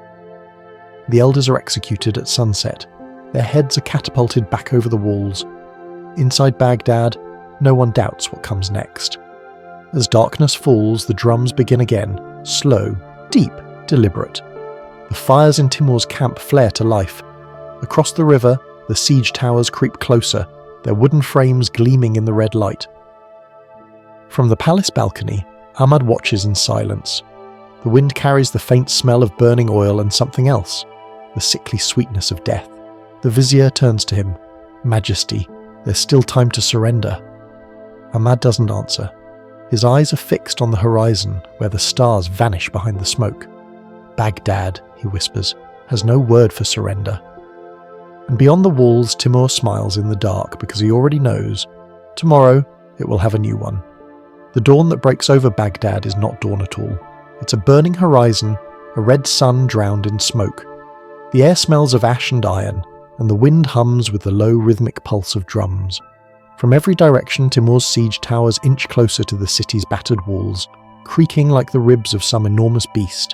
The elders are executed at sunset. Their heads are catapulted back over the walls. Inside Baghdad, no one doubts what comes next. As darkness falls, the drums begin again, slow, deep, deliberate. The fires in Timur's camp flare to life. Across the river, the siege towers creep closer, their wooden frames gleaming in the red light. From the palace balcony, Ahmad watches in silence. The wind carries the faint smell of burning oil and something else, the sickly sweetness of death. The vizier turns to him. "Majesty, there's still time to surrender." Ahmad doesn't answer. His eyes are fixed on the horizon, where the stars vanish behind the smoke. "Baghdad," he whispers, "has no word for surrender." And beyond the walls, Timur smiles in the dark because he already knows, tomorrow it will have a new one. The dawn that breaks over Baghdad is not dawn at all. It's a burning horizon, a red sun drowned in smoke. The air smells of ash and iron, and the wind hums with the low rhythmic pulse of drums. From every direction, Timur's siege towers inch closer to the city's battered walls, creaking like the ribs of some enormous beast.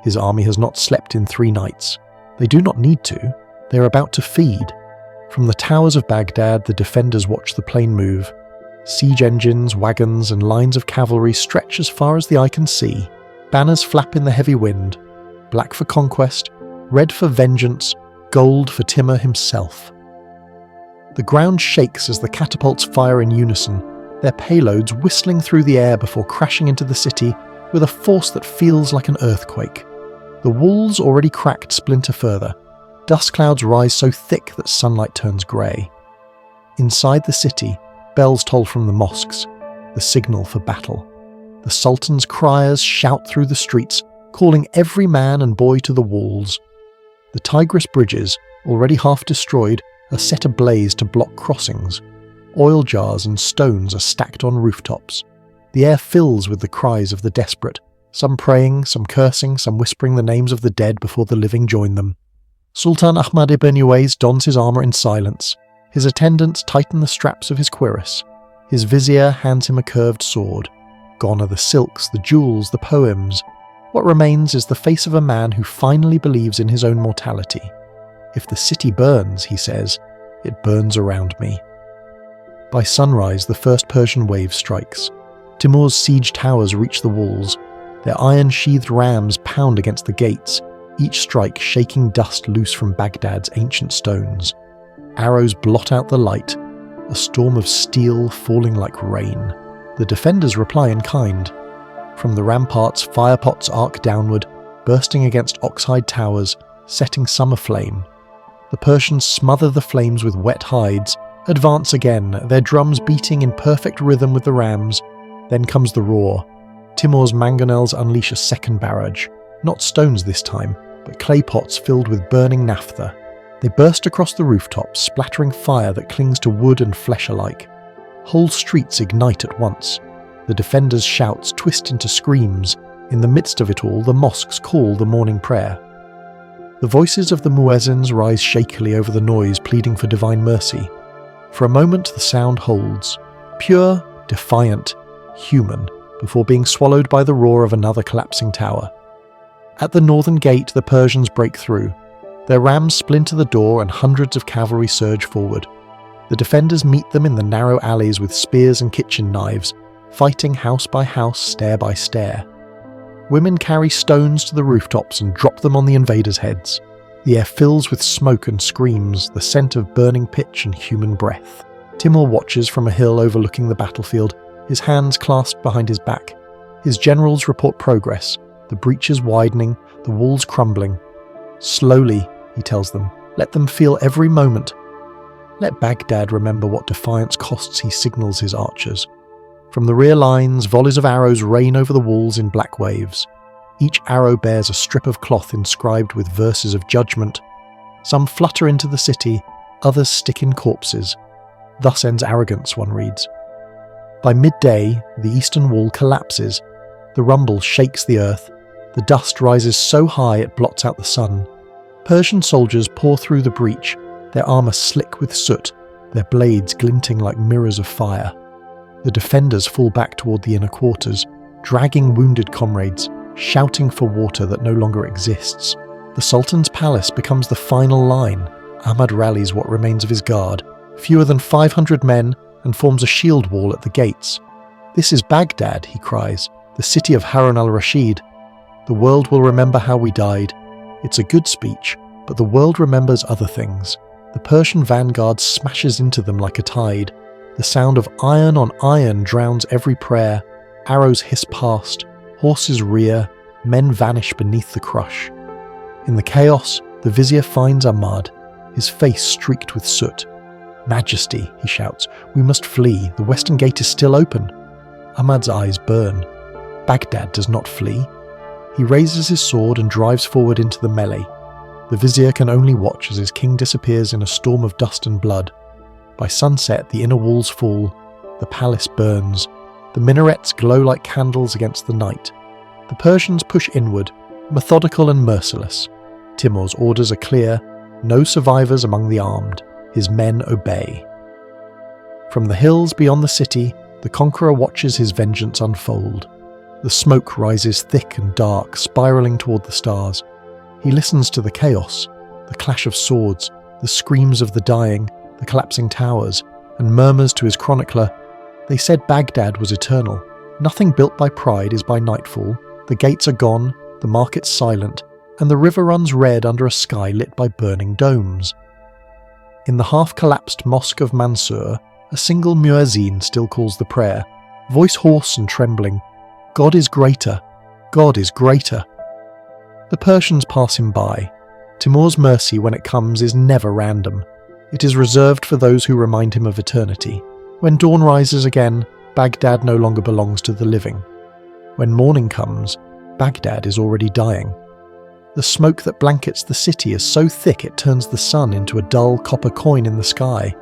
His army has not slept in 3 nights. They do not need to. They are about to feed. From the towers of Baghdad, the defenders watch the plain move. Siege engines, wagons, and lines of cavalry stretch as far as the eye can see. Banners flap in the heavy wind. Black for conquest, red for vengeance, gold for Timur himself. The ground shakes as the catapults fire in unison, their payloads whistling through the air before crashing into the city with a force that feels like an earthquake. The walls, already cracked, splinter further. Dust clouds rise so thick that sunlight turns grey. Inside the city, bells toll from the mosques, the signal for battle. The Sultan's criers shout through the streets, calling every man and boy to the walls. The Tigris bridges, already half destroyed, are set ablaze to block crossings. Oil jars and stones are stacked on rooftops. The air fills with the cries of the desperate, some praying, some cursing, some whispering the names of the dead before the living join them. Sultan Ahmad ibn Uwais dons his armour in silence. His attendants tighten the straps of his cuirass. His vizier hands him a curved sword. Gone are the silks, the jewels, the poems. What remains is the face of a man who finally believes in his own mortality. If the city burns, he says, it burns around me. By sunrise, the first Persian wave strikes. Timur's siege towers reach the walls. Their iron-sheathed rams pound against the gates, each strike shaking dust loose from Baghdad's ancient stones. Arrows blot out the light, a storm of steel falling like rain. The defenders reply in kind. From the ramparts, firepots arc downward, bursting against ox-hide towers, setting some aflame. The Persians smother the flames with wet hides, advance again, their drums beating in perfect rhythm with the rams. Then comes the roar. Timur's mangonels unleash a second barrage. Not stones this time, but clay pots filled with burning naphtha. They burst across the rooftops, splattering fire that clings to wood and flesh alike. Whole streets ignite at once. The defenders' shouts twist into screams. In the midst of it all, the mosques call the morning prayer. The voices of the muezzins rise shakily over the noise, pleading for divine mercy. For a moment the sound holds, pure, defiant, human, before being swallowed by the roar of another collapsing tower. At the northern gate the Persians break through. Their rams splinter the door and hundreds of cavalry surge forward. The defenders meet them in the narrow alleys with spears and kitchen knives, fighting house by house, stair by stair. Women carry stones to the rooftops and drop them on the invaders' heads. The air fills with smoke and screams, the scent of burning pitch and human breath. Timur watches from a hill overlooking the battlefield, his hands clasped behind his back. His generals report progress, the breaches widening, the walls crumbling. Slowly, he tells them, let them feel every moment. Let Baghdad remember what defiance costs, he signals his archers. From the rear lines, volleys of arrows rain over the walls in black waves. Each arrow bears a strip of cloth inscribed with verses of judgment. Some flutter into the city, others stick in corpses. Thus ends arrogance, one reads. By midday, the eastern wall collapses. The rumble shakes the earth. The dust rises so high it blots out the sun. Persian soldiers pour through the breach, their armour slick with soot, their blades glinting like mirrors of fire. The defenders fall back toward the inner quarters, dragging wounded comrades, shouting for water that no longer exists. The Sultan's palace becomes the final line. Ahmad rallies what remains of his guard, fewer than 500 men, and forms a shield wall at the gates. This is Baghdad, he cries, the city of Harun al-Rashid. The world will remember how we died. It's a good speech, but the world remembers other things. The Persian vanguard smashes into them like a tide. The sound of iron on iron drowns every prayer. Arrows hiss past, horses rear, men vanish beneath the crush. In the chaos, the vizier finds Ahmad, his face streaked with soot. Majesty, he shouts, we must flee, the western gate is still open. Ahmad's eyes burn. Baghdad does not flee. He raises his sword and drives forward into the melee. The vizier can only watch as his king disappears in a storm of dust and blood. By sunset, the inner walls fall, the palace burns, the minarets glow like candles against the night. The Persians push inward, methodical and merciless. Timur's orders are clear, no survivors among the armed. His men obey. From the hills beyond the city, the conqueror watches his vengeance unfold. The smoke rises thick and dark, spiraling toward the stars. He listens to the chaos, the clash of swords, the screams of the dying, the collapsing towers, and murmurs to his chronicler, "They said Baghdad was eternal. Nothing built by pride is by nightfall. The gates are gone, the market's silent, and the river runs red under a sky lit by burning domes." In the half-collapsed mosque of Mansur, a single muezzin still calls the prayer, voice hoarse and trembling, "God is greater, God is greater." The Persians pass him by. Timur's mercy, when it comes, is never random. It is reserved for those who remind him of eternity. When dawn rises again, Baghdad no longer belongs to the living. When morning comes, Baghdad is already dying. The smoke that blankets the city is so thick it turns the sun into a dull copper coin in the sky.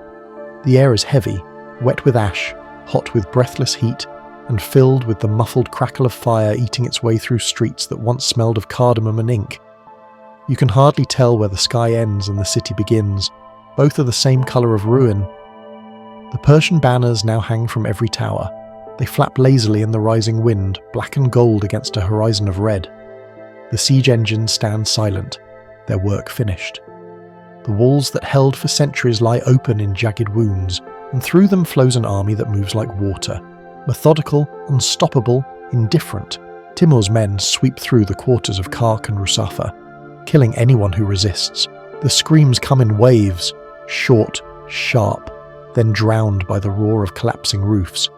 The air is heavy, wet with ash, hot with breathless heat, and filled with the muffled crackle of fire eating its way through streets that once smelled of cardamom and ink. You can hardly tell where the sky ends and the city begins. Both are the same colour of ruin. The Persian banners now hang from every tower. They flap lazily in the rising wind, black and gold against a horizon of red. The siege engines stand silent, their work finished. The walls that held for centuries lie open in jagged wounds, and through them flows an army that moves like water. Methodical, unstoppable, indifferent, Timur's men sweep through the quarters of Kark and Rusafa, killing anyone who resists. The screams come in waves, short, sharp, then drowned by the roar of collapsing roofs.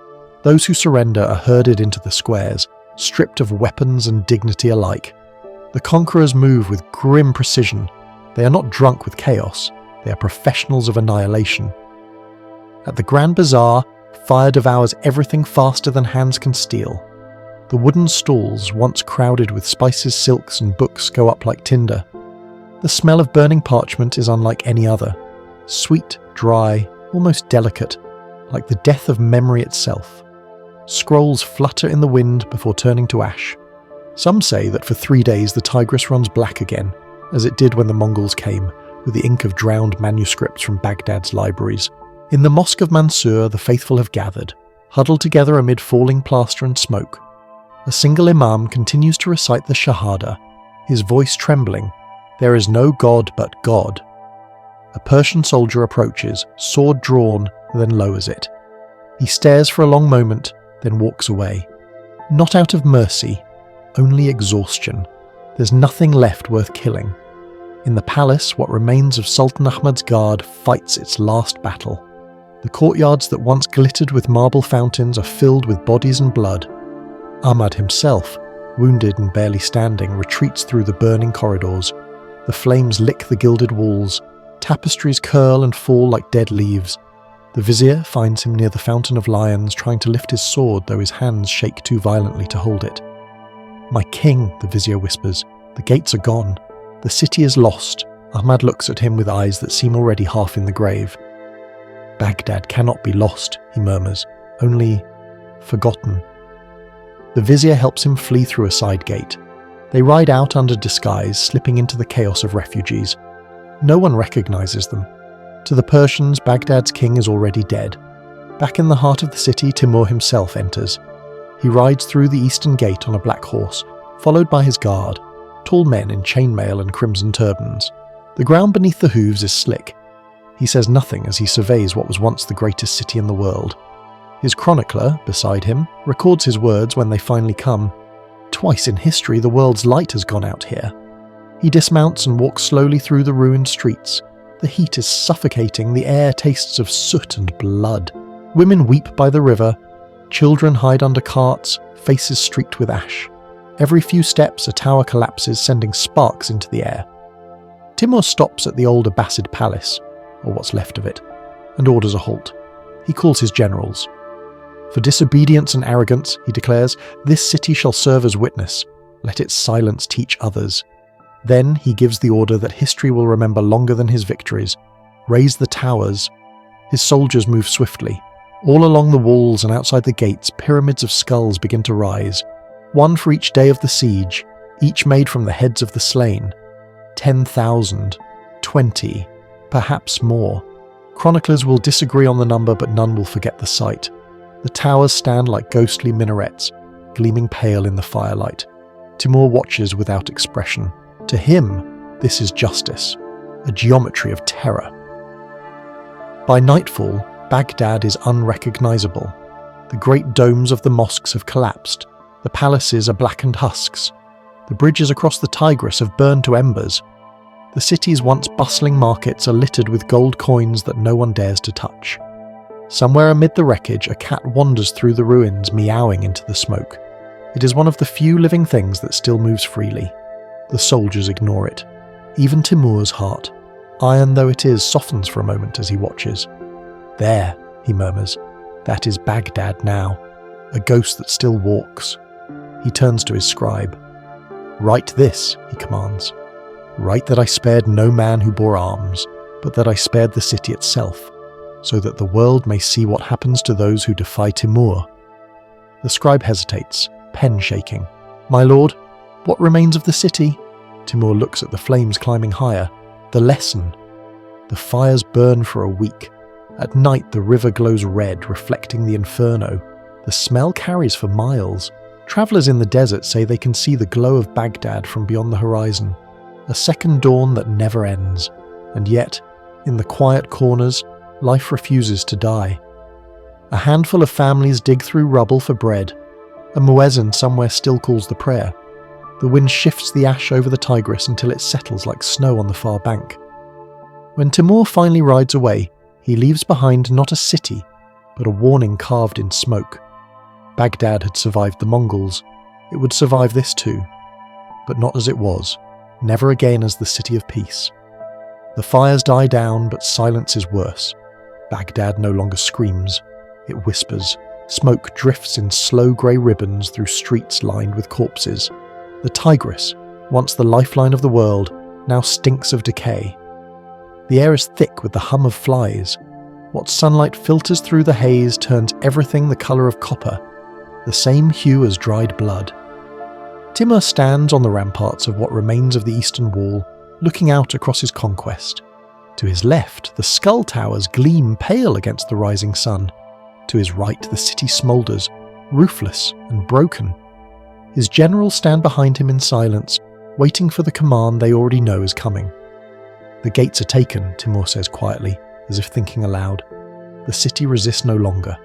Those who surrender are herded into the squares, stripped of weapons and dignity alike. The conquerors move with grim precision. They are not drunk with chaos, they are professionals of annihilation. At the Grand Bazaar, fire devours everything faster than hands can steal. The wooden stalls, once crowded with spices, silks and books, go up like tinder. The smell of burning parchment is unlike any other. Sweet, dry, almost delicate, like the death of memory itself. Scrolls flutter in the wind before turning to ash. Some say that for 3 days the Tigris runs black again, as it did when the Mongols came, with the ink of drowned manuscripts from Baghdad's libraries. In the Mosque of Mansur the faithful have gathered, huddled together amid falling plaster and smoke. A single imam continues to recite the Shahada, his voice trembling. There is no God but God. A Persian soldier approaches, sword drawn, then lowers it. He stares for a long moment, then walks away. Not out of mercy, only exhaustion. There's nothing left worth killing. In the palace, what remains of Sultan Ahmad's guard fights its last battle. The courtyards that once glittered with marble fountains are filled with bodies and blood. Ahmad himself, wounded and barely standing, retreats through the burning corridors. The flames lick the gilded walls. Tapestries curl and fall like dead leaves. The vizier finds him near the Fountain of Lions, trying to lift his sword, though his hands shake too violently to hold it. "My king," the vizier whispers, "the gates are gone. The city is lost." Ahmad looks at him with eyes that seem already half in the grave. "Baghdad cannot be lost," he murmurs, "only forgotten." The vizier helps him flee through a side gate. They ride out under disguise, slipping into the chaos of refugees. No one recognizes them. To the Persians, Baghdad's king is already dead. Back in the heart of the city, Timur himself enters. He rides through the eastern gate on a black horse, followed by his guard, tall men in chainmail and crimson turbans. The ground beneath the hooves is slick. He says nothing as he surveys what was once the greatest city in the world. His chronicler, beside him, records his words when they finally come. Twice in history the world's light has gone out here. He dismounts and walks slowly through the ruined streets. The heat is suffocating, the air tastes of soot and blood. Women weep by the river, children hide under carts, faces streaked with ash. Every few steps a tower collapses, sending sparks into the air. Timur stops at the old Abbasid palace, or what's left of it, and orders a halt. He calls his generals. "For disobedience and arrogance," he declares, "this city shall serve as witness. Let its silence teach others." Then he gives the order that history will remember longer than his victories. Raise the towers. His soldiers move swiftly. All along the walls and outside the gates, pyramids of skulls begin to rise. One for each day of the siege, each made from the heads of the slain. 10,000, 20, perhaps more. Chroniclers will disagree on the number, but none will forget the sight. The towers stand like ghostly minarets, gleaming pale in the firelight. Timur watches without expression. To him, this is justice, a geometry of terror. By nightfall, Baghdad is unrecognizable. The great domes of the mosques have collapsed. The palaces are blackened husks. The bridges across the Tigris have burned to embers. The city's once bustling markets are littered with gold coins that no one dares to touch. Somewhere amid the wreckage, a cat wanders through the ruins, meowing into the smoke. It is one of the few living things that still moves freely. The soldiers ignore it. Even Timur's heart, iron though it is, softens for a moment as he watches. "There," he murmurs, "that is Baghdad now, a ghost that still walks." He turns to his scribe. "Write this," he commands. "Write that I spared no man who bore arms, but that I spared the city itself, so that the world may see what happens to those who defy Timur." The scribe hesitates, pen shaking. "My lord, what remains of the city?" Timur looks at the flames climbing higher. "The lesson. The fires burn for a week. At night the river glows red, reflecting the inferno. The smell carries for miles. Travellers in the desert say they can see the glow of Baghdad from beyond the horizon. A second dawn that never ends. And yet, in the quiet corners, life refuses to die. A handful of families dig through rubble for bread. A muezzin somewhere still calls the prayer. The wind shifts the ash over the Tigris until it settles like snow on the far bank. When Timur finally rides away, he leaves behind not a city, but a warning carved in smoke. Baghdad had survived the Mongols. It would survive this too. But not as it was, never again as the city of peace. The fires die down, but silence is worse. Baghdad no longer screams. It whispers. Smoke drifts in slow grey ribbons through streets lined with corpses. The Tigris, once the lifeline of the world, now stinks of decay. The air is thick with the hum of flies. What sunlight filters through the haze turns everything the colour of copper, the same hue as dried blood. Timur stands on the ramparts of what remains of the eastern wall, looking out across his conquest. To his left, the skull towers gleam pale against the rising sun. To his right, the city smoulders, roofless and broken. His generals stand behind him in silence, waiting for the command they already know is coming. "The gates are taken," Timur says quietly, as if thinking aloud. "The city resists no longer.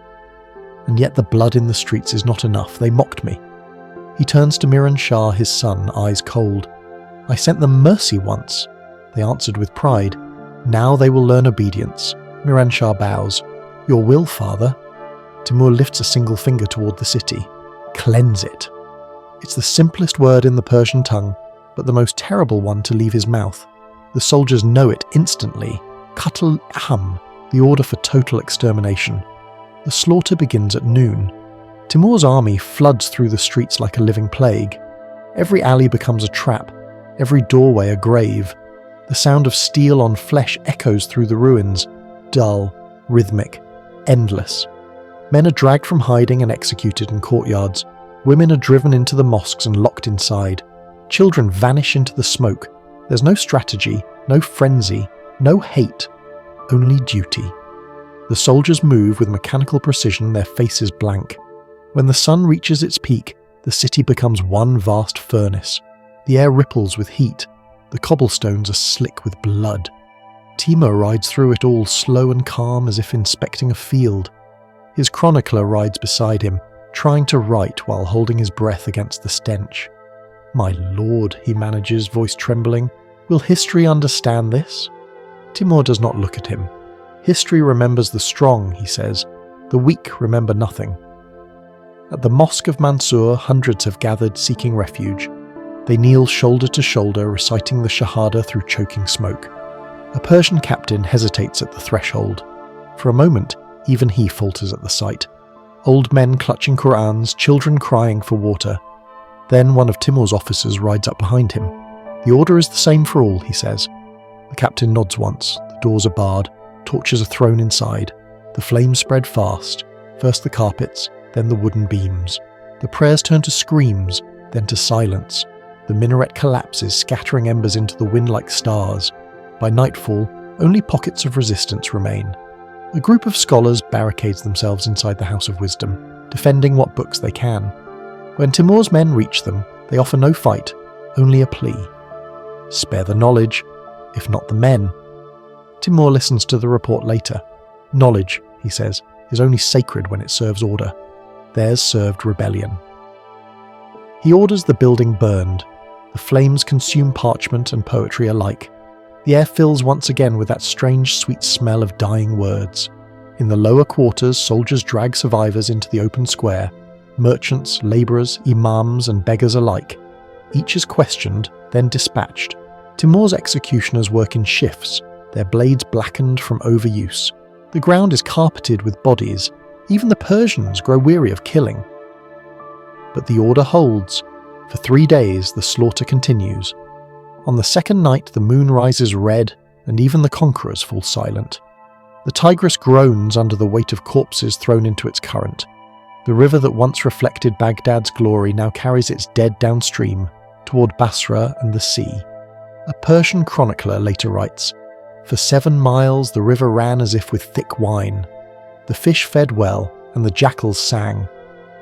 And yet the blood in the streets is not enough. They mocked me." He turns to Miran Shah, his son, eyes cold. "I sent them mercy once." They answered with pride. "Now they will learn obedience." Miran Shah bows. "Your will, father." Timur lifts a single finger toward the city. "Cleanse it." It's the simplest word in the Persian tongue, but the most terrible one to leave his mouth. The soldiers know it instantly. Qatl aham, the order for total extermination. The slaughter begins at noon. Timur's army floods through the streets like a living plague. Every alley becomes a trap, every doorway a grave. The sound of steel on flesh echoes through the ruins, dull, rhythmic, endless. Men are dragged from hiding and executed in courtyards. Women are driven into the mosques and locked inside. Children vanish into the smoke. There's no strategy, no frenzy, no hate, only duty. The soldiers move with mechanical precision, their faces blank. When the sun reaches its peak, the city becomes one vast furnace. The air ripples with heat. The cobblestones are slick with blood. Timur rides through it all slow and calm as if inspecting a field. His chronicler rides beside him, trying to write while holding his breath against the stench. "My lord," he manages, voice trembling, "will history understand this?" Timur does not look at him. "History remembers the strong," he says. "The weak remember nothing." At the Mosque of Mansur, hundreds have gathered seeking refuge. They kneel shoulder to shoulder, reciting the Shahada through choking smoke. A Persian captain hesitates at the threshold. For a moment, even he falters at the sight. Old men clutching Qur'ans, children crying for water. Then one of Timur's officers rides up behind him. "The order is the same for all," he says. The captain nods once. The doors are barred. Torches are thrown inside. The flames spread fast. First the carpets, then the wooden beams. The prayers turn to screams, then to silence. The minaret collapses, scattering embers into the wind like stars. By nightfall, only pockets of resistance remain. A group of scholars barricades themselves inside the House of Wisdom, defending what books they can. When Timur's men reach them, they offer no fight, only a plea. Spare the knowledge, if not the men. Timur listens to the report later. Knowledge, he says, is only sacred when it serves order. Theirs served rebellion. He orders the building burned. The flames consume parchment and poetry alike. The air fills once again with that strange sweet smell of dying words. In the lower quarters, soldiers drag survivors into the open square. Merchants, labourers, imams and beggars alike. Each is questioned, then dispatched. Timur's executioners work in shifts, their blades blackened from overuse. The ground is carpeted with bodies. Even the Persians grow weary of killing. But the order holds. For 3 days the slaughter continues. On the second night the moon rises red, and even the conquerors fall silent. The Tigris groans under the weight of corpses thrown into its current. The river that once reflected Baghdad's glory now carries its dead downstream, toward Basra and the sea. A Persian chronicler later writes, "For 7 miles the river ran as if with thick wine. The fish fed well, and the jackals sang.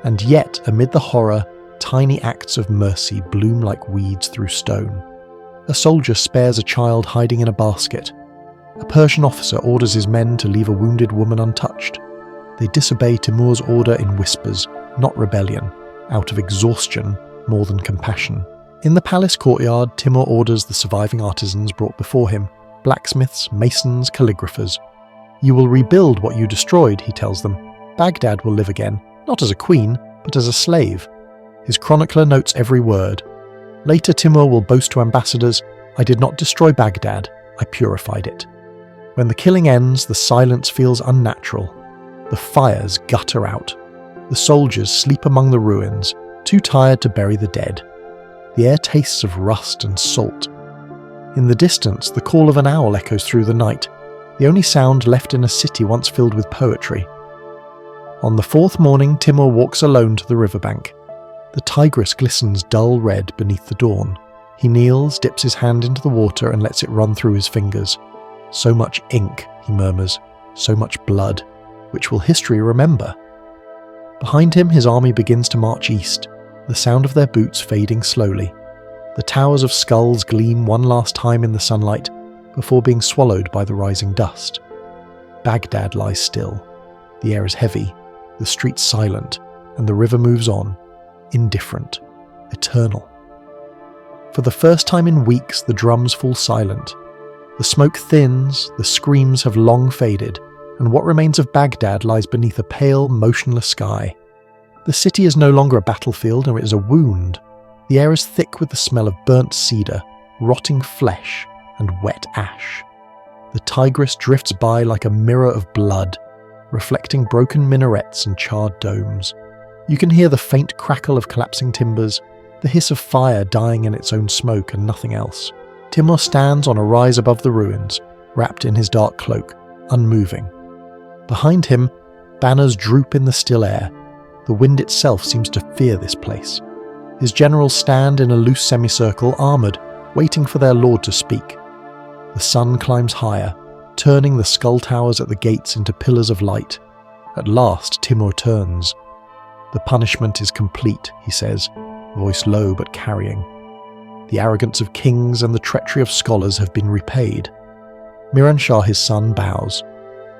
And yet, amid the horror, tiny acts of mercy bloom like weeds through stone. A soldier spares a child hiding in a basket. A Persian officer orders his men to leave a wounded woman untouched. They disobey Timur's order in whispers, not rebellion, out of exhaustion more than compassion." In the palace courtyard, Timur orders the surviving artisans brought before him, blacksmiths, masons, calligraphers. "You will rebuild what you destroyed," he tells them. "Baghdad will live again, not as a queen, but as a slave." His chronicler notes every word. Later Timur will boast to ambassadors, "I did not destroy Baghdad, I purified it." When the killing ends, the silence feels unnatural. The fires gutter out. The soldiers sleep among the ruins, too tired to bury the dead. The air tastes of rust and salt. In the distance, the call of an owl echoes through the night, the only sound left in a city once filled with poetry. On the 4th morning, Timur walks alone to the riverbank. The Tigris glistens dull red beneath the dawn. He kneels, dips his hand into the water and lets it run through his fingers. "So much ink," he murmurs, "so much blood. Which will history remember?" Behind him, his army begins to march east, the sound of their boots fading slowly. The towers of skulls gleam one last time in the sunlight before being swallowed by the rising dust. Baghdad lies still. The air is heavy, the streets silent, and the river moves on, indifferent, eternal. For the first time in weeks, the drums fall silent. The smoke thins, the screams have long faded, and what remains of Baghdad lies beneath a pale, motionless sky. The city is no longer a battlefield, or it is a wound. The air is thick with the smell of burnt cedar, rotting flesh, and wet ash. The Tigris drifts by like a mirror of blood, reflecting broken minarets and charred domes. You can hear the faint crackle of collapsing timbers, the hiss of fire dying in its own smoke and nothing else. Timur stands on a rise above the ruins, wrapped in his dark cloak, unmoving. Behind him, banners droop in the still air. The wind itself seems to fear this place. His generals stand in a loose semicircle, armoured, waiting for their lord to speak. The sun climbs higher, turning the skull towers at the gates into pillars of light. At last, Timur turns. "The punishment is complete," he says, voice low but carrying. "The arrogance of kings and the treachery of scholars have been repaid." Miranshah, his son, bows.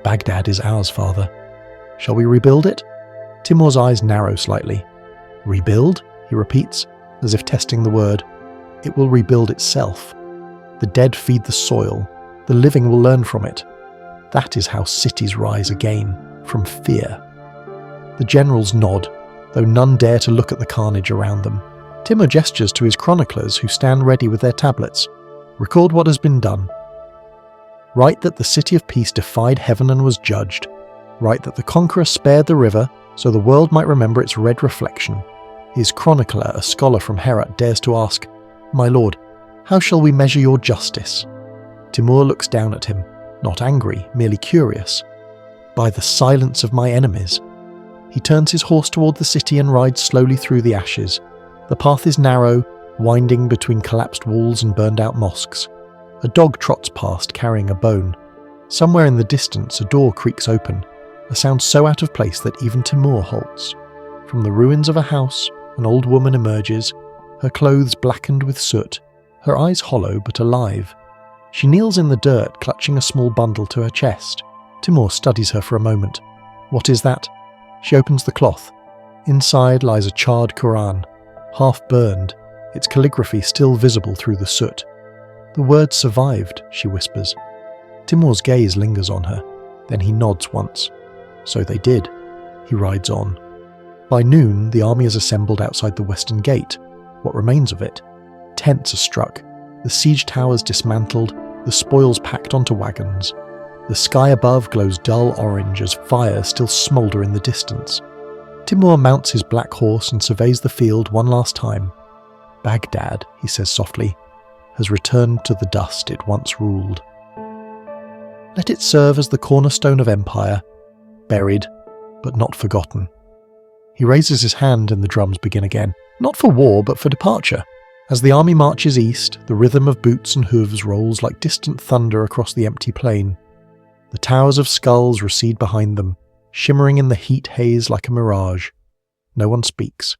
"Baghdad is ours, father. Shall we rebuild it?" Timur's eyes narrow slightly. "Rebuild?" he repeats, as if testing the word. "It will rebuild itself. The dead feed the soil. The living will learn from it. That is how cities rise again, from fear." The generals nod, though none dare to look at the carnage around them. Timur gestures to his chroniclers, who stand ready with their tablets. "Record what has been done. Write that the city of peace defied heaven and was judged. Write that the conqueror spared the river, so the world might remember its red reflection." His chronicler, a scholar from Herat, dares to ask, "My lord, how shall we measure your justice?" Timur looks down at him, not angry, merely curious. "By the silence of my enemies." He turns his horse toward the city and rides slowly through the ashes. The path is narrow, winding between collapsed walls and burned-out mosques. A dog trots past, carrying a bone. Somewhere in the distance, a door creaks open, a sound so out of place that even Timur halts. From the ruins of a house, an old woman emerges, her clothes blackened with soot, her eyes hollow but alive. She kneels in the dirt, clutching a small bundle to her chest. Timur studies her for a moment. "What is that?" She opens the cloth. Inside lies a charred Quran, half burned, its calligraphy still visible through the soot. "The words survived," she whispers. Timur's gaze lingers on her, then he nods once. "So they did." He rides on. By noon, the army is assembled outside the western gate, what remains of it. Tents are struck. the siege towers dismantled, the spoils packed onto wagons. The sky above glows dull orange as fires still smoulder in the distance. Timur mounts his black horse and surveys the field one last time. Baghdad, he says softly, has returned to the dust it once ruled. Let it serve as the cornerstone of empire, buried, but not forgotten. He raises his hand and the drums begin again, not for war but for departure. As the army marches east, the rhythm of boots and hooves rolls like distant thunder across the empty plain. The towers of skulls recede behind them, shimmering in the heat haze like a mirage. No one speaks.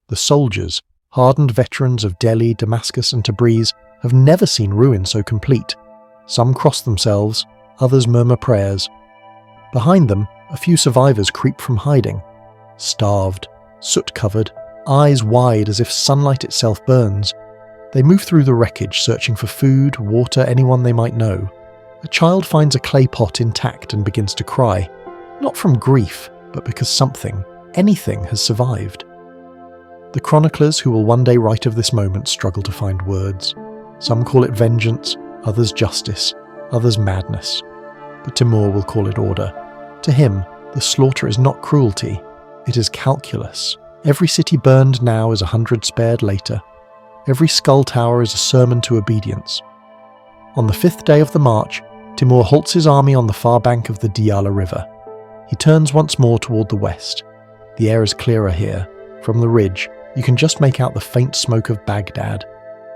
The soldiers, hardened veterans of Delhi, Damascus and Tabriz, have never seen ruin so complete. Some cross themselves, others murmur prayers. Behind them, a few survivors creep from hiding. Starved, soot-covered, eyes wide as if sunlight itself burns. They move through the wreckage searching for food, water, anyone they might know. A child finds a clay pot intact and begins to cry, not from grief, but because something, anything, has survived. The chroniclers who will one day write of this moment struggle to find words. Some call it vengeance, others justice, others madness. But Timur will call it order. To him, the slaughter is not cruelty, it is calculus. Every city burned now is 100 spared later. Every skull tower is a sermon to obedience. On the 5th day of the march, Timur halts his army on the far bank of the Diyala River. He turns once more toward the west. The air is clearer here. From the ridge, you can just make out the faint smoke of Baghdad,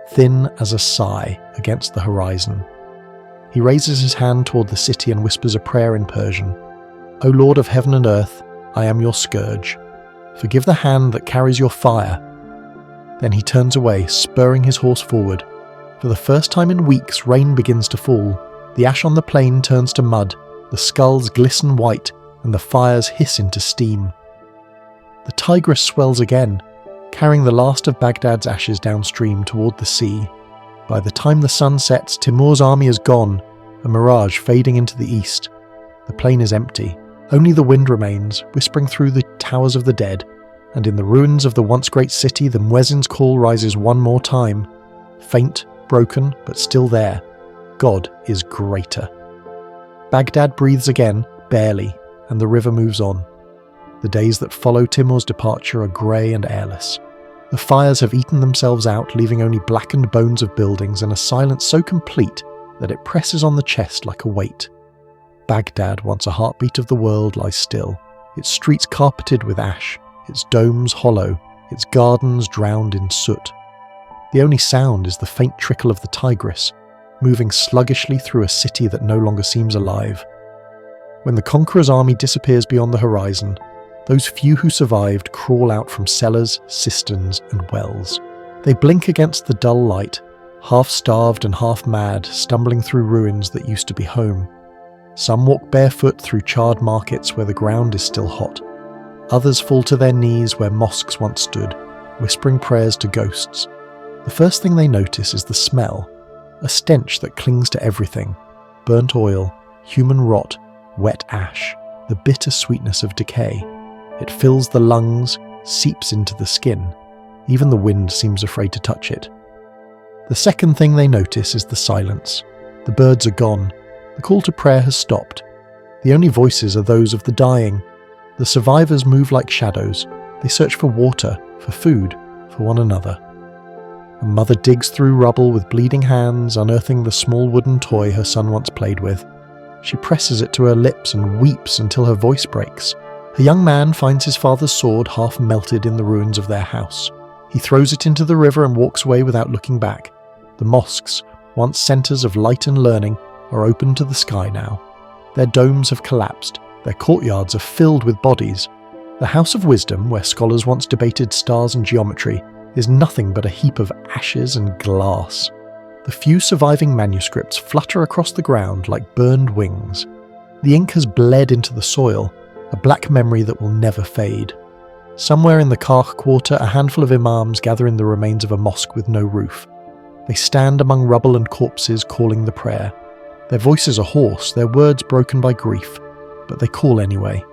thin as a sigh against the horizon. He raises his hand toward the city and whispers a prayer in Persian. O Lord of heaven and earth, I am your scourge. Forgive the hand that carries your fire. Then he turns away, spurring his horse forward. For the first time in weeks, rain begins to fall. The ash on the plain turns to mud, the skulls glisten white, and the fires hiss into steam. The Tigris swells again, carrying the last of Baghdad's ashes downstream toward the sea. By the time the sun sets, Timur's army is gone, a mirage fading into the east. The plain is empty. Only the wind remains, whispering through the towers of the dead, and in the ruins of the once great city the muezzin's call rises one more time. Faint, broken, but still there. God is greater. Baghdad breathes again, barely, and the river moves on. The days that follow Timur's departure are grey and airless. The fires have eaten themselves out, leaving only blackened bones of buildings and a silence so complete that it presses on the chest like a weight. Baghdad, once a heartbeat of the world, lies still, its streets carpeted with ash, its domes hollow, its gardens drowned in soot. The only sound is the faint trickle of the Tigris, moving sluggishly through a city that no longer seems alive. When the conqueror's army disappears beyond the horizon, those few who survived crawl out from cellars, cisterns, and wells. They blink against the dull light, half-starved and half-mad, stumbling through ruins that used to be home. Some walk barefoot through charred markets where the ground is still hot. Others fall to their knees where mosques once stood, whispering prayers to ghosts. The first thing they notice is the smell, a stench that clings to everything. Burnt oil, human rot, wet ash, the bitter sweetness of decay. It fills the lungs, seeps into the skin. Even the wind seems afraid to touch it. The second thing they notice is the silence. The birds are gone. The call to prayer has stopped. The only voices are those of the dying. The survivors move like shadows. They search for water, for food, for one another. A mother digs through rubble with bleeding hands, unearthing the small wooden toy her son once played with. She presses it to her lips and weeps until her voice breaks. A young man finds his father's sword half melted in the ruins of their house. He throws it into the river and walks away without looking back. The mosques, once centres of light and learning, are open to the sky now. Their domes have collapsed, their courtyards are filled with bodies. The House of Wisdom, where scholars once debated stars and geometry, is nothing but a heap of ashes and glass. The few surviving manuscripts flutter across the ground like burned wings. The ink has bled into the soil, a black memory that will never fade. Somewhere in the Karkh quarter, a handful of imams gather in the remains of a mosque with no roof. They stand among rubble and corpses, calling the prayer. Their voices are hoarse, their words broken by grief, but they call anyway.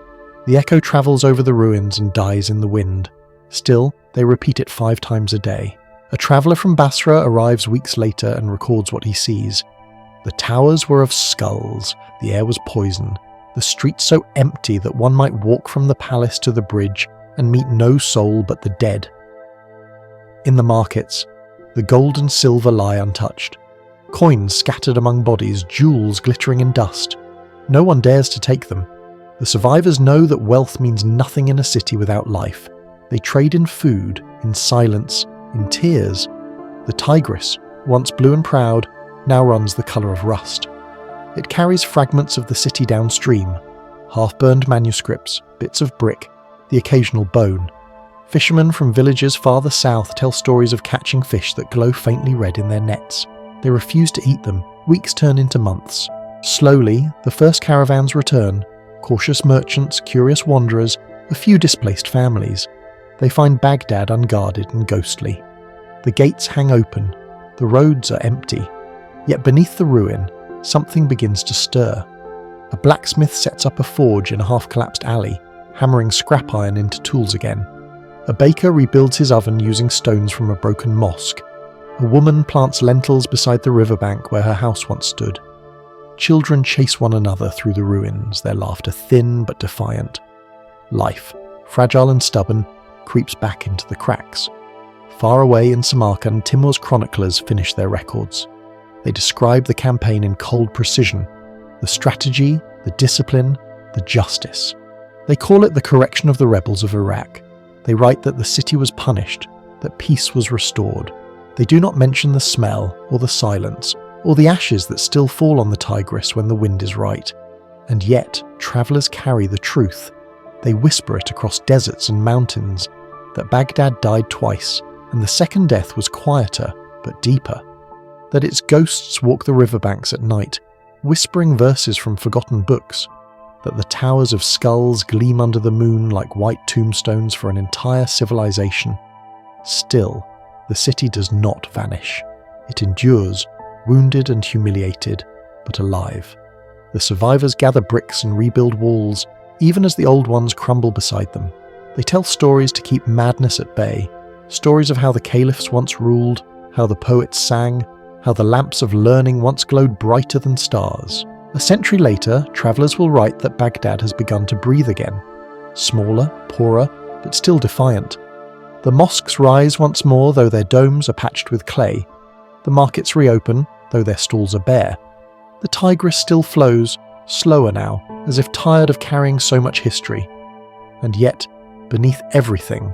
The echo travels over the ruins and dies in the wind. Still, they repeat it 5 times a day. A traveller from Basra arrives weeks later and records what he sees. The towers were of skulls, the air was poison, the streets so empty that one might walk from the palace to the bridge and meet no soul but the dead. In the markets, the gold and silver lie untouched. Coins scattered among bodies, jewels glittering in dust. No one dares to take them. The survivors know that wealth means nothing in a city without life. They trade in food, in silence, in tears. The Tigris, once blue and proud, now runs the colour of rust. It carries fragments of the city downstream, half-burned manuscripts, bits of brick, the occasional bone. Fishermen from villages farther south tell stories of catching fish that glow faintly red in their nets. They refuse to eat them. Weeks turn into months. Slowly, the first caravans return. Cautious merchants, curious wanderers, a few displaced families. They find Baghdad unguarded and ghostly. The gates hang open. The roads are empty. Yet beneath the ruin, something begins to stir. A blacksmith sets up a forge in a half-collapsed alley, hammering scrap iron into tools again. A baker rebuilds his oven using stones from a broken mosque. A woman plants lentils beside the riverbank where her house once stood. Children chase one another through the ruins, their laughter thin but defiant. Life, fragile and stubborn, creeps back into the cracks. Far away in Samarkand, Timur's chroniclers finish their records. They describe the campaign in cold precision, the strategy, the discipline, the justice. They call it the correction of the rebels of Iraq. They write that the city was punished, that peace was restored. They do not mention the smell, or the silence, or the ashes that still fall on the Tigris when the wind is right. And yet, travellers carry the truth. They whisper it across deserts and mountains, that Baghdad died twice, and the second death was quieter, but deeper. That its ghosts walk the riverbanks at night, whispering verses from forgotten books. That the towers of skulls gleam under the moon like white tombstones for an entire civilization. Still, the city does not vanish. It endures, wounded and humiliated, but alive. The survivors gather bricks and rebuild walls, even as the old ones crumble beside them. They tell stories to keep madness at bay, stories of how the caliphs once ruled, how the poets sang, how the lamps of learning once glowed brighter than stars. A century later, travellers will write that Baghdad has begun to breathe again. Smaller, poorer, but still defiant. The mosques rise once more, though their domes are patched with clay. The markets reopen, though their stalls are bare. The Tigris still flows, slower now, as if tired of carrying so much history. And yet, beneath everything,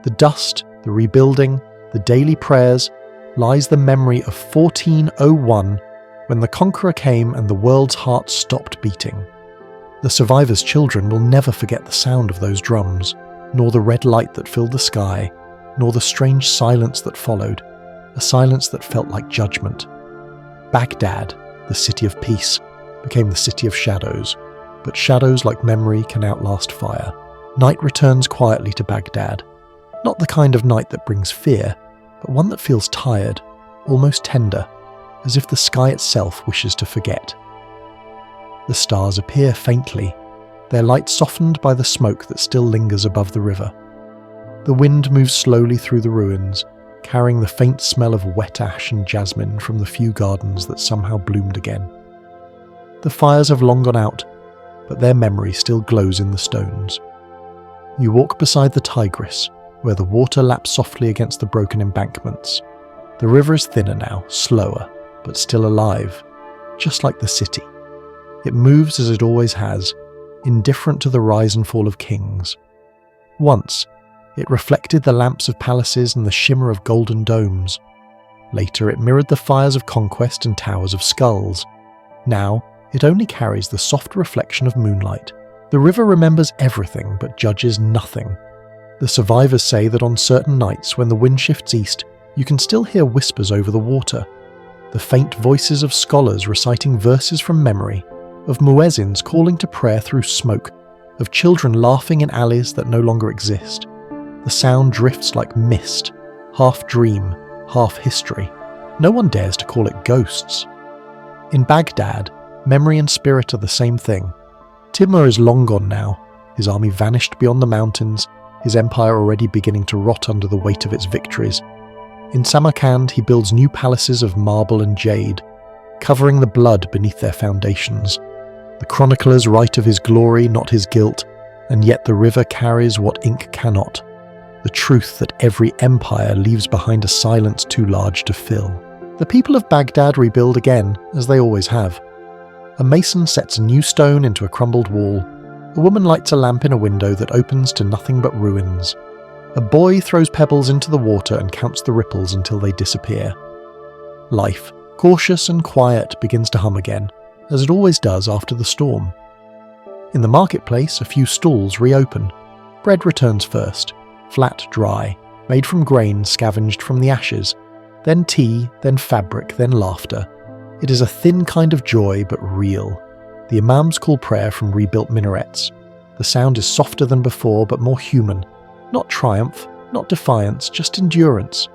the dust, the rebuilding, the daily prayers, lies the memory of 1401, when the conqueror came and the world's heart stopped beating. The survivors' children will never forget the sound of those drums, nor the red light that filled the sky, nor the strange silence that followed, a silence that felt like judgment. Baghdad, the city of peace, became the city of shadows, but shadows like memory can outlast fire. Night returns quietly to Baghdad, not the kind of night that brings fear, but one that feels tired, almost tender, as if the sky itself wishes to forget. The stars appear faintly, their light softened by the smoke that still lingers above the river. The wind moves slowly through the ruins, carrying the faint smell of wet ash and jasmine from the few gardens that somehow bloomed again. The fires have long gone out, but their memory still glows in the stones. You walk beside the Tigris, where the water laps softly against the broken embankments. The river is thinner now, slower, but still alive, just like the city. It moves as it always has, indifferent to the rise and fall of kings. Once, it reflected the lamps of palaces and the shimmer of golden domes. Later, it mirrored the fires of conquest and towers of skulls. Now, it only carries the soft reflection of moonlight. The river remembers everything but judges nothing. The survivors say that on certain nights when the wind shifts east, you can still hear whispers over the water. The faint voices of scholars reciting verses from memory, of muezzins calling to prayer through smoke, of children laughing in alleys that no longer exist. The sound drifts like mist, half dream, half history. No one dares to call it ghosts. In Baghdad, memory and spirit are the same thing. Timur is long gone now, his army vanished beyond the mountains, his empire already beginning to rot under the weight of its victories. In Samarkand, he builds new palaces of marble and jade, covering the blood beneath their foundations. The chroniclers write of his glory, not his guilt, and yet the river carries what ink cannot, the truth that every empire leaves behind a silence too large to fill. The people of Baghdad rebuild again, as they always have. A mason sets a new stone into a crumbled wall. A woman lights a lamp in a window that opens to nothing but ruins. A boy throws pebbles into the water and counts the ripples until they disappear. Life, cautious and quiet, begins to hum again, as it always does after the storm. In the marketplace, a few stalls reopen. Bread returns first, flat, dry, made from grain scavenged from the ashes, then tea, then fabric, then laughter. It is a thin kind of joy, but real. The imams call prayer from rebuilt minarets. The sound is softer than before, but more human. Not triumph, not defiance, just endurance.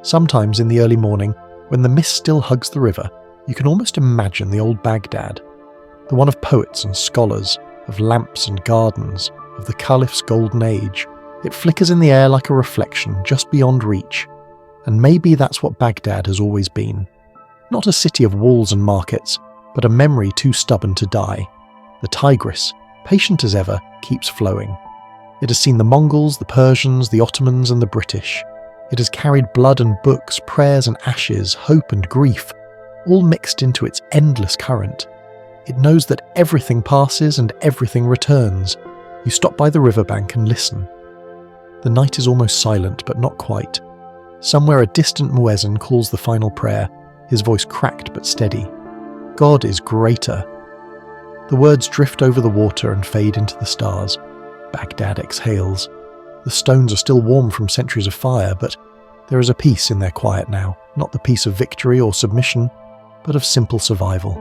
Sometimes in the early morning, when the mist still hugs the river, you can almost imagine the old Baghdad, the one of poets and scholars, of lamps and gardens, of the caliphs' golden age. It flickers in the air like a reflection, just beyond reach. And maybe that's what Baghdad has always been. Not a city of walls and markets, but a memory too stubborn to die. The Tigris, patient as ever, keeps flowing. It has seen the Mongols, the Persians, the Ottomans and the British. It has carried blood and books, prayers and ashes, hope and grief, all mixed into its endless current. It knows that everything passes and everything returns. You stop by the riverbank and listen. The night is almost silent, but not quite. Somewhere a distant muezzin calls the final prayer, his voice cracked but steady. God is greater. The words drift over the water and fade into the stars. Baghdad exhales. The stones are still warm from centuries of fire, but there is a peace in their quiet now, not the peace of victory or submission, but of simple survival.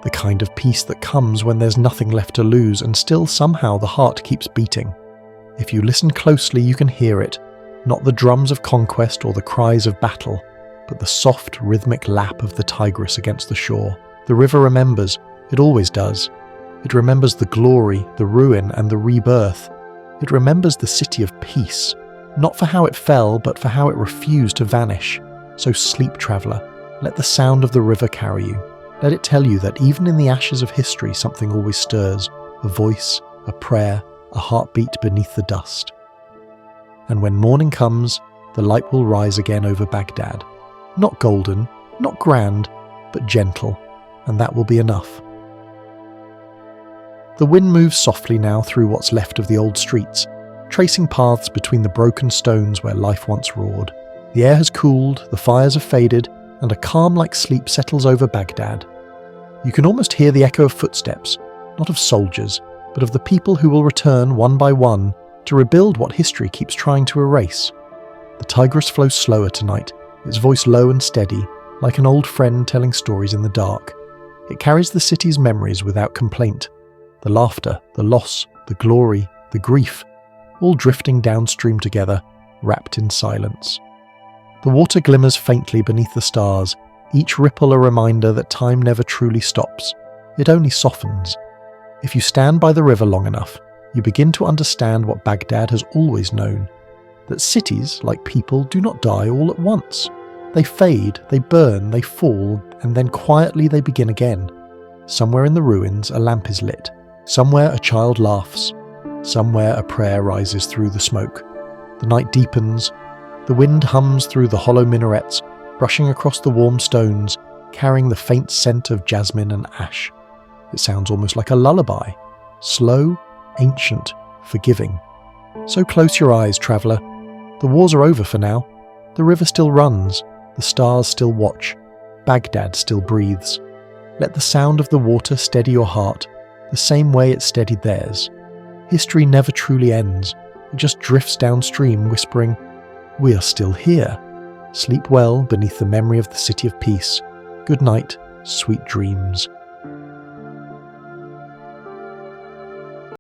The kind of peace that comes when there's nothing left to lose and still somehow the heart keeps beating. If you listen closely, you can hear it. Not the drums of conquest or the cries of battle, but the soft, rhythmic lap of the Tigris against the shore. The river remembers, it always does. It remembers the glory, the ruin, and the rebirth. It remembers the city of peace, not for how it fell, but for how it refused to vanish. So sleep, traveller, let the sound of the river carry you. Let it tell you that even in the ashes of history something always stirs, a voice, a prayer, a heartbeat beneath the dust. And when morning comes, the light will rise again over Baghdad. Not golden, not grand, but gentle, and that will be enough. The wind moves softly now through what's left of the old streets, tracing paths between the broken stones where life once roared. The air has cooled, the fires have faded, and a calm like sleep settles over Baghdad. You can almost hear the echo of footsteps, not of soldiers, but of the people who will return one by one to rebuild what history keeps trying to erase. The Tigris flows slower tonight, its voice low and steady, like an old friend telling stories in the dark. It carries the city's memories without complaint. The laughter, the loss, the glory, the grief, all drifting downstream together, wrapped in silence. The water glimmers faintly beneath the stars, each ripple a reminder that time never truly stops. It only softens. If you stand by the river long enough, you begin to understand what Baghdad has always known, that cities, like people, do not die all at once. They fade, they burn, they fall, and then quietly they begin again. Somewhere in the ruins a lamp is lit, somewhere a child laughs, somewhere a prayer rises through the smoke. The night deepens, the wind hums through the hollow minarets, brushing across the warm stones, carrying the faint scent of jasmine and ash. It sounds almost like a lullaby, slow, ancient, forgiving. So close your eyes, traveller. The wars are over for now. The river still runs, the stars still watch, Baghdad still breathes. Let the sound of the water steady your heart, the same way it steadied theirs. History never truly ends, it just drifts downstream whispering, "We are still here." Sleep well beneath the memory of the city of peace. Good night, sweet dreams.